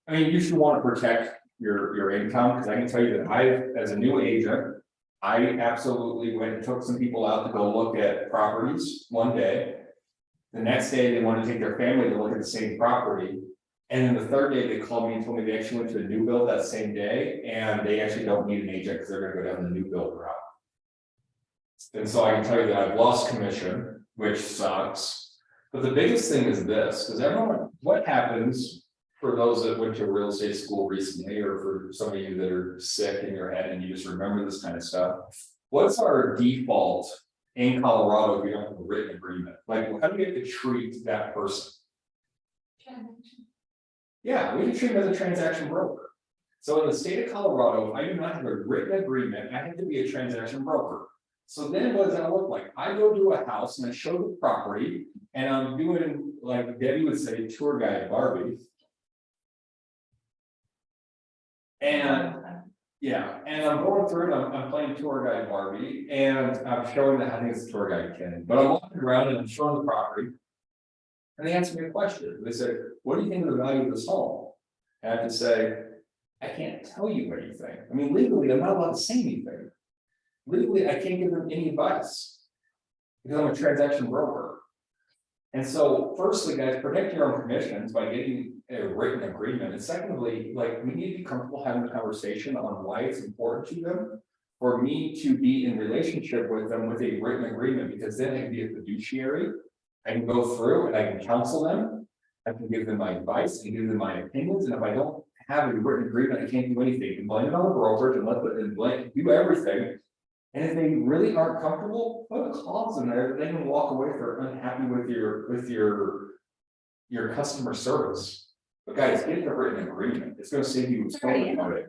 E: I mean, you should want to protect your income, because I can tell you that as a new agent, I absolutely went and took some people out to go look at properties one day. The next day, they wanted to take their family to look at the same property. And then the third day, they called me and told me they actually went to a new build that same day, and they actually don't need an agent because they're gonna go down the new build route. And so I can tell you that I've lost commission, which sucks. But the biggest thing is this, because everyone, what happens for those that went to real estate school recently, or for some of you that are sick in your head and you just remember this kind of stuff? What's our default in Colorado if we don't have a written agreement? Like, how do we get to treat that person? Yeah, we can treat them as a transaction broker. So in the state of Colorado, if I do not have a written agreement, I have to be a transaction broker. So then what does that look like? I go to a house and I show the property, and I'm doing, like Debbie would say, tour guide Barbie. And yeah, and I'm going through it, I'm playing tour guide Barbie, and I'm showing I think it's tour guide Ken, but I'm walking around and I'm showing the property. And they ask me a question. They say, what do you think of the value of this home? And I have to say, I can't tell you anything. I mean, legally, I'm not allowed to say anything. Legally, I can't give them any advice because I'm a transaction broker. And so firstly, guys, protect your own commissions by getting a written agreement. And secondly, like, we need to be comfortable having a conversation on why it's important to them for me to be in relationship with them with a written agreement, because then I can be a fiduciary. I can go through and I can counsel them. I can give them my advice and give them my opinions. And if I don't have a written agreement, I can't do anything. You can blame it on the brokerage and do everything. And if they really aren't comfortable, put a clause in there that they can walk away if they're unhappy with your customer service. But guys, get the written agreement. It's going to save you so much heartache.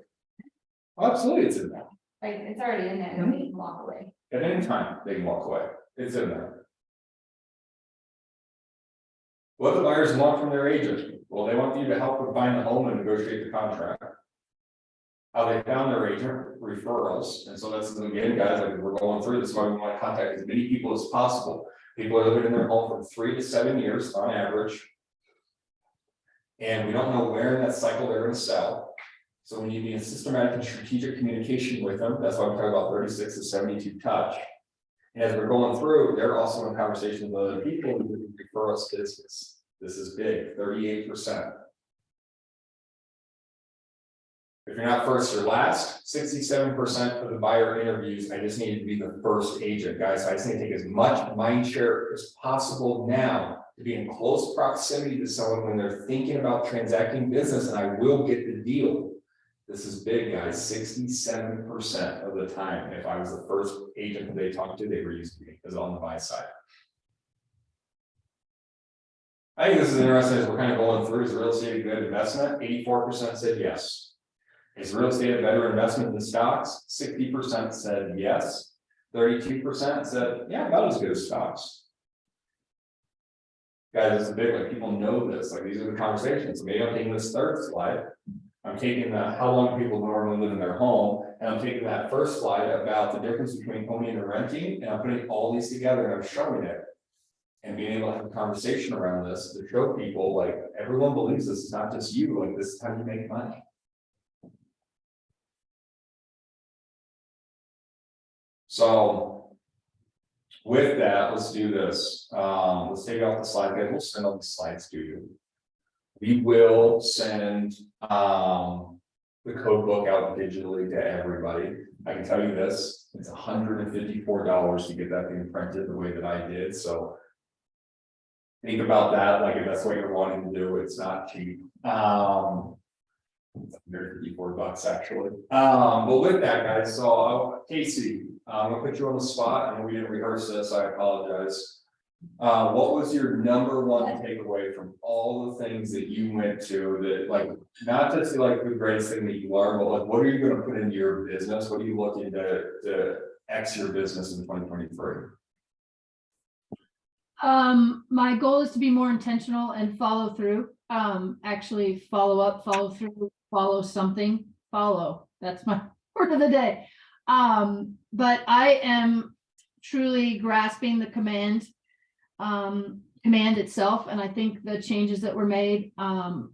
E: Absolutely, it's in there.
G: Like, it's already in there, nobody can walk away.
E: At any time, they can walk away. It's in there. What the buyers want from their agent? Well, they want you to help them find the home and negotiate the contract. How they found their agent, referrals, and so that's again, guys, like we're going through this, why we want to contact as many people as possible. People are living in their home from 3 to 7 years on average. And we don't know where in that cycle they're gonna sell. So we need to be in systematic and strategic communication with them. That's why I'm talking about 36 to 72 touch. And as we're going through, they're also in conversation with other people who can refer us business. This is big, 38%. If you're not first or last, 67% of the buyer interviews, I just needed to be the first agent, guys. I just need to take as much mind share as possible now to be in close proximity to someone when they're thinking about transacting business, and I will get the deal. This is big, guys. 67% of the time, if I was the first agent that they talked to, they were using me as on the buy side. I think this is interesting as we're kind of going through. Is real estate a good investment? 84% said yes. Is real estate a better investment than stocks? 60% said yes. 32% said, yeah, about as good as stocks. Guys, it's a big one. People know this. Like, these are the conversations. So maybe I'm taking this third slide. I'm taking the how long people normally live in their home, and I'm taking that first slide about the difference between owning and renting, and I'm putting all these together and I'm showing it. And being able to have a conversation around this to show people, like, everyone believes this. It's not just you. Like, this is how you make money. So with that, let's do this. Let's take off the slide, guys. We'll send all the slides to you. We will send, the code book out digitally to everybody. I can tell you this, it's $154 to get that thing printed the way that I did, so. Think about that, like if that's what you're wanting to do, it's not cheap. It's $154 actually. But with that, guys, so Casey, I'm gonna put you on the spot, and we didn't rehearse this, I apologize. What was your number one takeaway from all the things that you went to that, like, not just like the greatest thing that you learned, but like, what are you gonna put into your business? What are you looking to X your business in 2023?
A: My goal is to be more intentional and follow through. Actually follow up, follow through, follow something, follow. That's my word of the day. But I am truly grasping the command itself. And I think the changes that were made,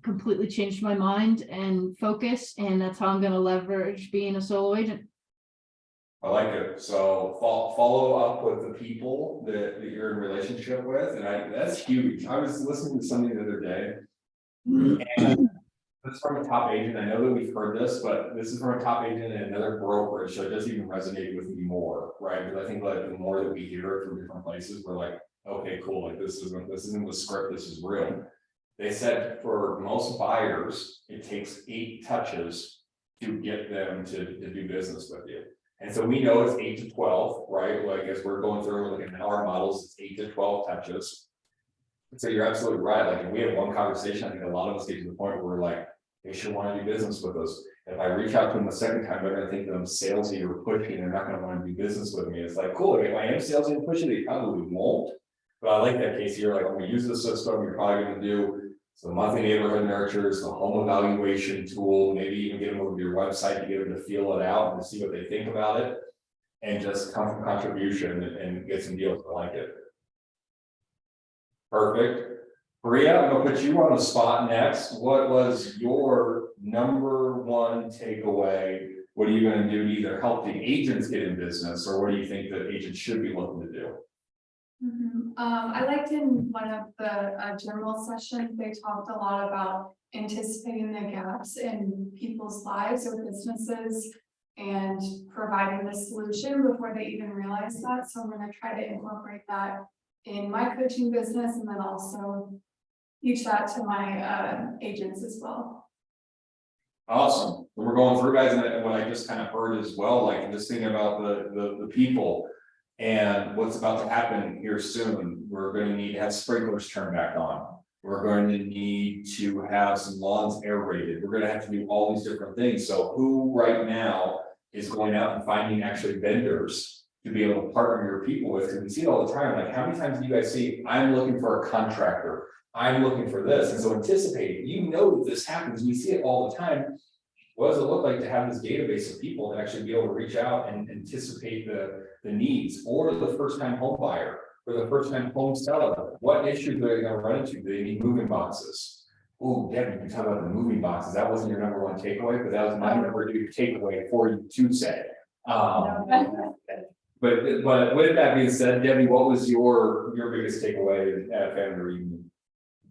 A: completely changed my mind and focus. And that's how I'm going to leverage being a solo agent.
E: I like it. So follow up with the people that you're in relationship with, and that's huge. I was listening to something the other day. And this is from a top agent. I know that we've heard this, but this is from a top agent in another brokerage, so it doesn't even resonate with me more, right? Because I think like the more that we hear it from different places, we're like, okay, cool, like this isn't the script, this is real. They said for most buyers, it takes 8 touches to get them to do business with you. And so we know it's 8 to 12, right? Like as we're going through looking at our models, it's 8 to 12 touches. So you're absolutely right. Like if we have one conversation, I think a lot of us get to the point where we're like, they should want to do business with us. If I reach out to them the second time, they're gonna think that I'm salesy or pushy, and they're not gonna want to do business with me. It's like, cool, if I am salesy and pushy, they probably won't. But I like that, Casey. You're like, I'm gonna use the system, you're probably gonna do some monthly neighborhood nurtures, the home evaluation tool, maybe even get them over to your website to get them to feel it out and to see what they think about it. And just come from contribution and get some deals. I like it. Perfect. Maria, I'm gonna put you on the spot next. What was your number one takeaway? What are you gonna do to either help the agents get in business, or what do you think that agents should be looking to do?
C: I liked in one of the general sessions, they talked a lot about anticipating the gaps in people's lives or businesses and providing the solution before they even realize that. So I'm gonna try to incorporate that in my coaching business and then also teach that to my agents as well.
E: Awesome. We're going through, guys, and what I just kind of heard as well, like just thinking about the people and what's about to happen here soon. We're going to need to have sprinklers turned back on. We're going to need to have some lawns aerated. We're going to have to do all these different things. So who right now is going out and finding actually vendors to be able to partner your people with? Because we see it all the time. Like, how many times do you guys see, I'm looking for a contractor, I'm looking for this? And so anticipating, you know that this happens, we see it all the time. What does it look like to have this database of people that actually be able to reach out and anticipate the needs, or the first time home buyer, or the first time home seller? What issues are they going to run into? Do they need moving boxes? Oh, Debbie, you talk about the moving boxes. That wasn't your number one takeaway, but that was my number 2 takeaway for you to say. But with that being said, Debbie, what was your biggest takeaway at family reunion?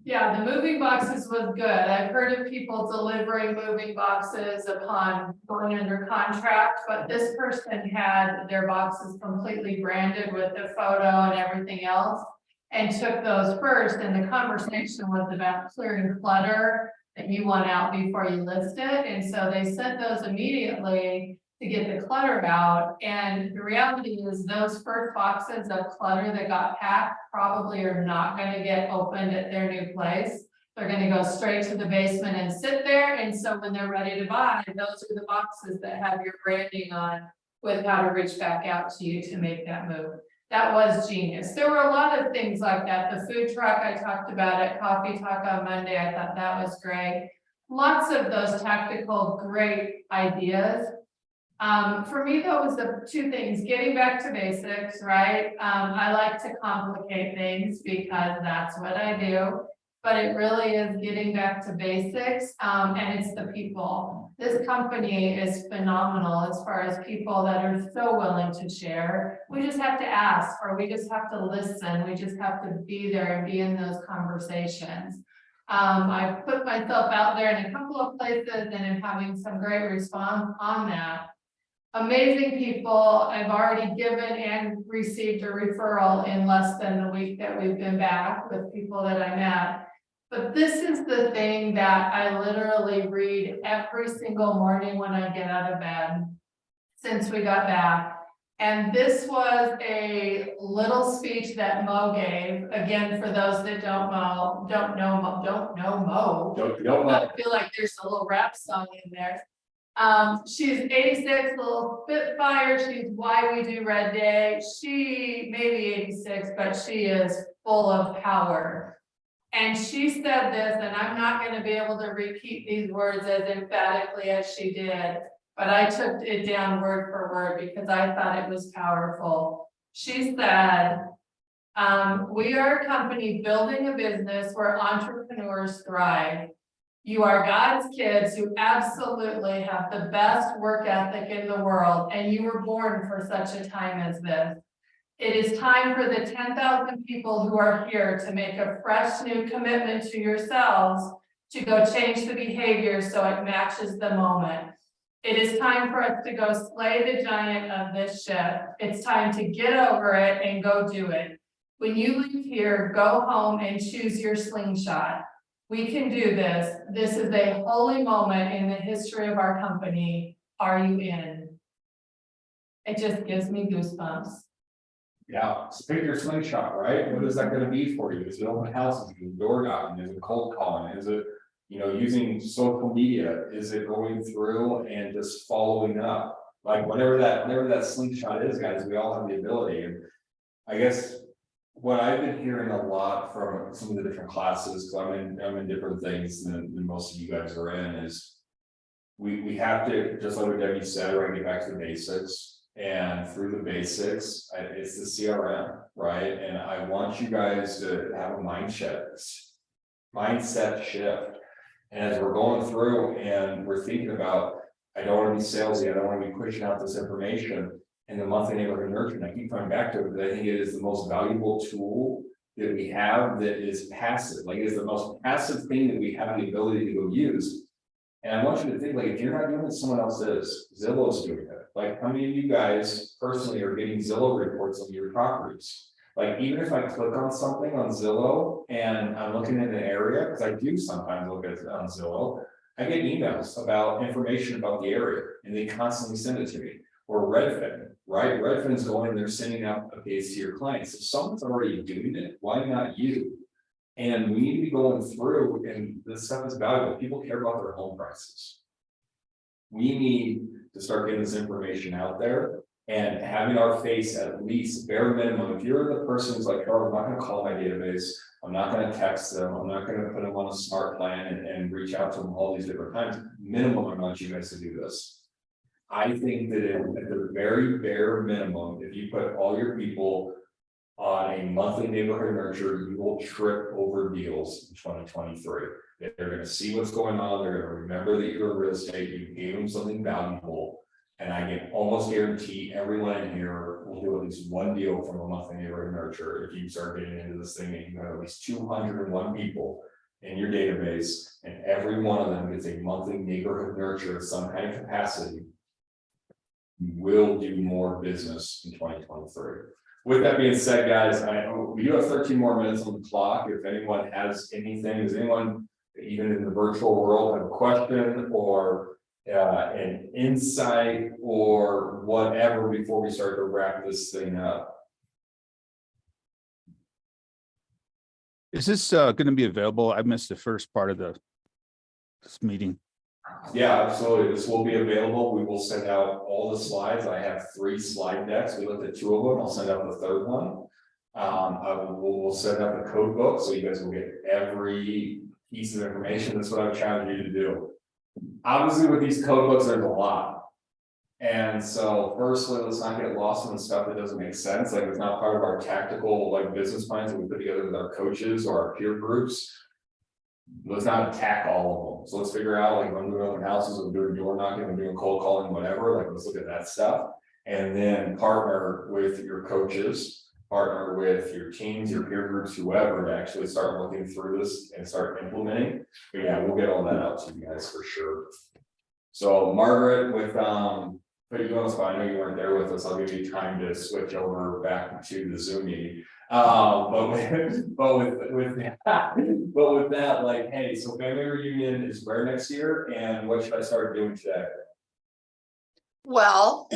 B: Yeah, the moving boxes was good. I've heard of people delivering moving boxes upon going under contract, but this person had their boxes completely branded with the photo and everything else, and took those first. And the conversation was about clearing clutter that you want out before you list it. And so they sent those immediately to get the clutter out. And the reality is those first boxes of clutter that got packed probably are not going to get opened at their new place. They're going to go straight to the basement and sit there. And so when they're ready to buy, those are the boxes that have your branding on with how to reach back out to you to make that move. That was genius. There were a lot of things like that. The food truck I talked about at Coffee Talk on Monday, I thought that was great. Lots of those tactical, great ideas. For me, though, was the 2 things: getting back to basics, right? I like to complicate things because that's what I do. but it really is getting back to basics, and it's the people. This company is phenomenal as far as people that are so willing to share. We just have to ask, or we just have to listen, we just have to be there and be in those conversations. I put myself out there in a couple of places and am having some great response on that. Amazing people. I've already given and received a referral in less than the week that we've been back with people that I met. But this is the thing that I literally read every single morning when I get out of bed since we got back. And this was a little speech that Mo gave, again, for those that don't know Mo.
E: Don't
B: I feel like there's a little rap song in there. She's 86, a little spitfire. She's why we do Red Day. She may be 86, but she is full of power. And she said this, and I'm not going to be able to repeat these words as emphatically as she did, but I took it down word for word because I thought it was powerful. She said, we are a company building a business where entrepreneurs thrive. You are God's kids who absolutely have the best work ethic in the world, and you were born for such a time as this. It is time for the 10,000 people who are here to make a fresh new commitment to yourselves to go change the behavior so it matches the moment. It is time for us to go slay the giant of this ship. It's time to get over it and go do it. When you leave here, go home and choose your slingshot. We can do this. This is a holy moment in the history of our company. Are you in? It just gives me goosebumps.
E: Yeah, so pick your slingshot, right? What is that gonna be for you? Is it open houses, is it door knocking, is it cold calling, is it, using social media? Is it going through and just following up? Like whatever that slingshot is, guys, we all have the ability. And I guess what I've been hearing a lot from some of the different classes, because I'm in different things than most of you guys are in, is we have to, just like what Debbie said, right, get back to the basics. And through the basics, it's the CRM, right? And I want you guys to have a mindset shift. And as we're going through and we're thinking about, I don't want to be salesy, I don't want to be pushing out this information in the monthly neighborhood nurture. And I keep coming back to it, but I think it is the most valuable tool that we have that is passive. Like it is the most passive thing that we have the ability to go use. And I want you to think, like, if you're not doing it, someone else is. Zillow's doing it. Like, how many of you guys personally are getting Zillow reports on your properties? Like, even if I click on something on Zillow and I'm looking in an area, because I do sometimes look at it on Zillow, I get emails about information about the area and they constantly send it to me. Or Redfin, right? Redfin's going, they're sending out updates to your clients. If someone's already doing it, why not you? And we need to be going through, and this stuff is valuable. People care about their home prices. We need to start getting this information out there and having our face at least bare minimum. If you're the person who's like, oh, I'm not going to call my database, I'm not going to text them, I'm not going to put them on a smart plan and reach out to them all these different times. Minimum, I want you guys to do this. I think that at the very bare minimum, if you put all your people on a monthly neighborhood nurture, you will trip over deals in 2023. They're going to see what's going on. They're going to remember that you're in real estate. You gave them something valuable. And I can almost guarantee everyone in here will do at least one deal from a monthly neighborhood nurture. If you start getting into this thing and you have at least 201 people in your database, and every one of them gets a monthly neighborhood nurture of some kind of capacity, you will do more business in 2023. With that being said, guys, we do have 13 more minutes on the clock. If anyone has anything, does anyone, even in the virtual world, have a question or an insight or whatever before we start to wrap this thing up?
H: Is this going to be available? I missed the first part of this meeting.
E: Yeah, absolutely. This will be available. We will send out all the slides. I have 3 slide decks. We looked at 2 of them. I'll send out the third one. We'll send out the code book so you guys will get every piece of information. That's what I've challenged you to do. Obviously, with these code books, there's a lot. And so firstly, let's not get lost in the stuff that doesn't make sense. Like it's not part of our tactical like business plans that we put together with our coaches or our peer groups. let's not attack all of them. So let's figure out, like, when we're open houses, we're doing door knocking, we're doing cold calling, whatever, like, let's look at that stuff. And then partner with your coaches, partner with your teams, your peer groups, whoever, to actually start looking through this and start implementing. But yeah, we'll get all that out to you guys for sure. So Margaret, with, put you on the spot, I know you weren't there with us, I'll give you time to switch over back to the Zoom meeting. But with that, like, hey, so family reunion is where next year, and what should I start doing today?
D: Well,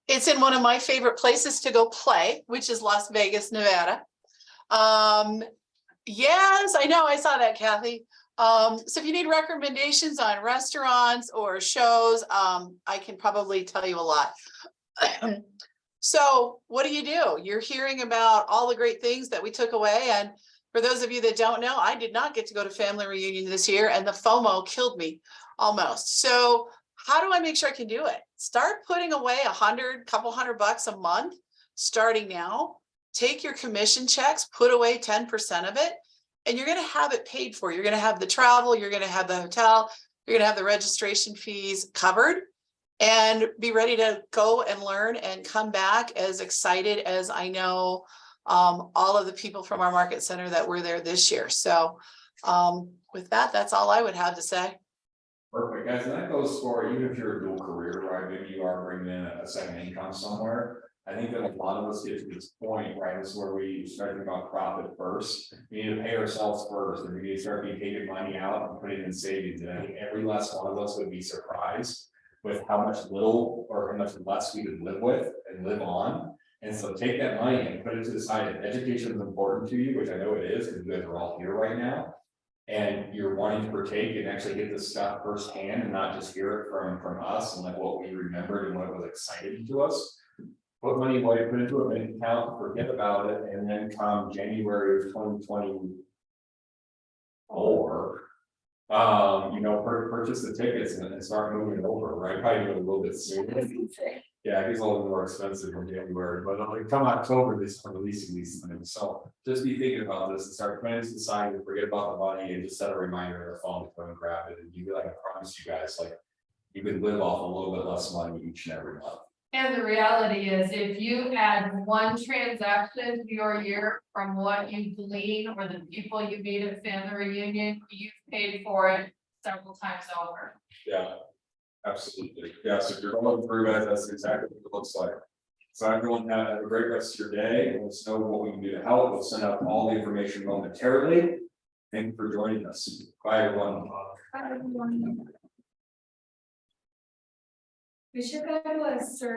D: it's in one of my favorite places to go play, which is Las Vegas, Nevada. Yes, I know, I saw that, Kathy. So if you need recommendations on restaurants or shows, I can probably tell you a lot. So what do? You're hearing about all the great things that we took away. And for those of you that don't know, I did not get to go to family reunion this year, and the FOMO killed me almost. So how do I make sure I can do it? Start putting away couple $100 a month, starting now. Take your commission checks, put away 10% of it, and you're going to have it paid for. You're going to have the travel, you're going to have the hotel, you're going to have the registration fees covered, and be ready to go and learn and come back as excited as I know all of the people from our market center that were there this year. So with that, that's all I would have to say.
E: Perfect, guys, and that goes for, even if you're a dual career, right, maybe you are bringing in a second income somewhere. I think that a lot of us get to this point, right, this is where we start thinking about profit first. We need to pay ourselves first, and we need to start taking money out and putting it in savings, and I think every last one of us would be surprised with how much little or how much less we could live with and live on. And so take that money and put it to the side. If education is important to you, which I know it is, because you guys are all here right now, and you're wanting to partake and actually get this stuff firsthand and not just hear it from us and like what we remembered and what was exciting to us. Put money away, put it into a bank account, forget about it, and then come January of 2024. Purchase the tickets and start moving over, right? Probably do it a little bit sooner. Yeah, it gets a little more expensive in January, but like come October, they start releasing these things. So just be thinking about this and start planning to decide and forget about the money and just set a reminder on your phone to come and grab it. And you be like, I promise you guys, like you can live off a little bit less money each and every month.
B: And the reality is, if you add one transaction to your year from what you glean or the people you meet at family reunion, you've paid for it several times over.
E: Yeah, absolutely. Yeah, so if you're going through that, that's exactly what it looks like. So everyone have a great rest of your day, and let's know what we can do to help. We'll send out all the information momentarily. Thank you for joining us. Bye, everyone.
C: We should go to a survey.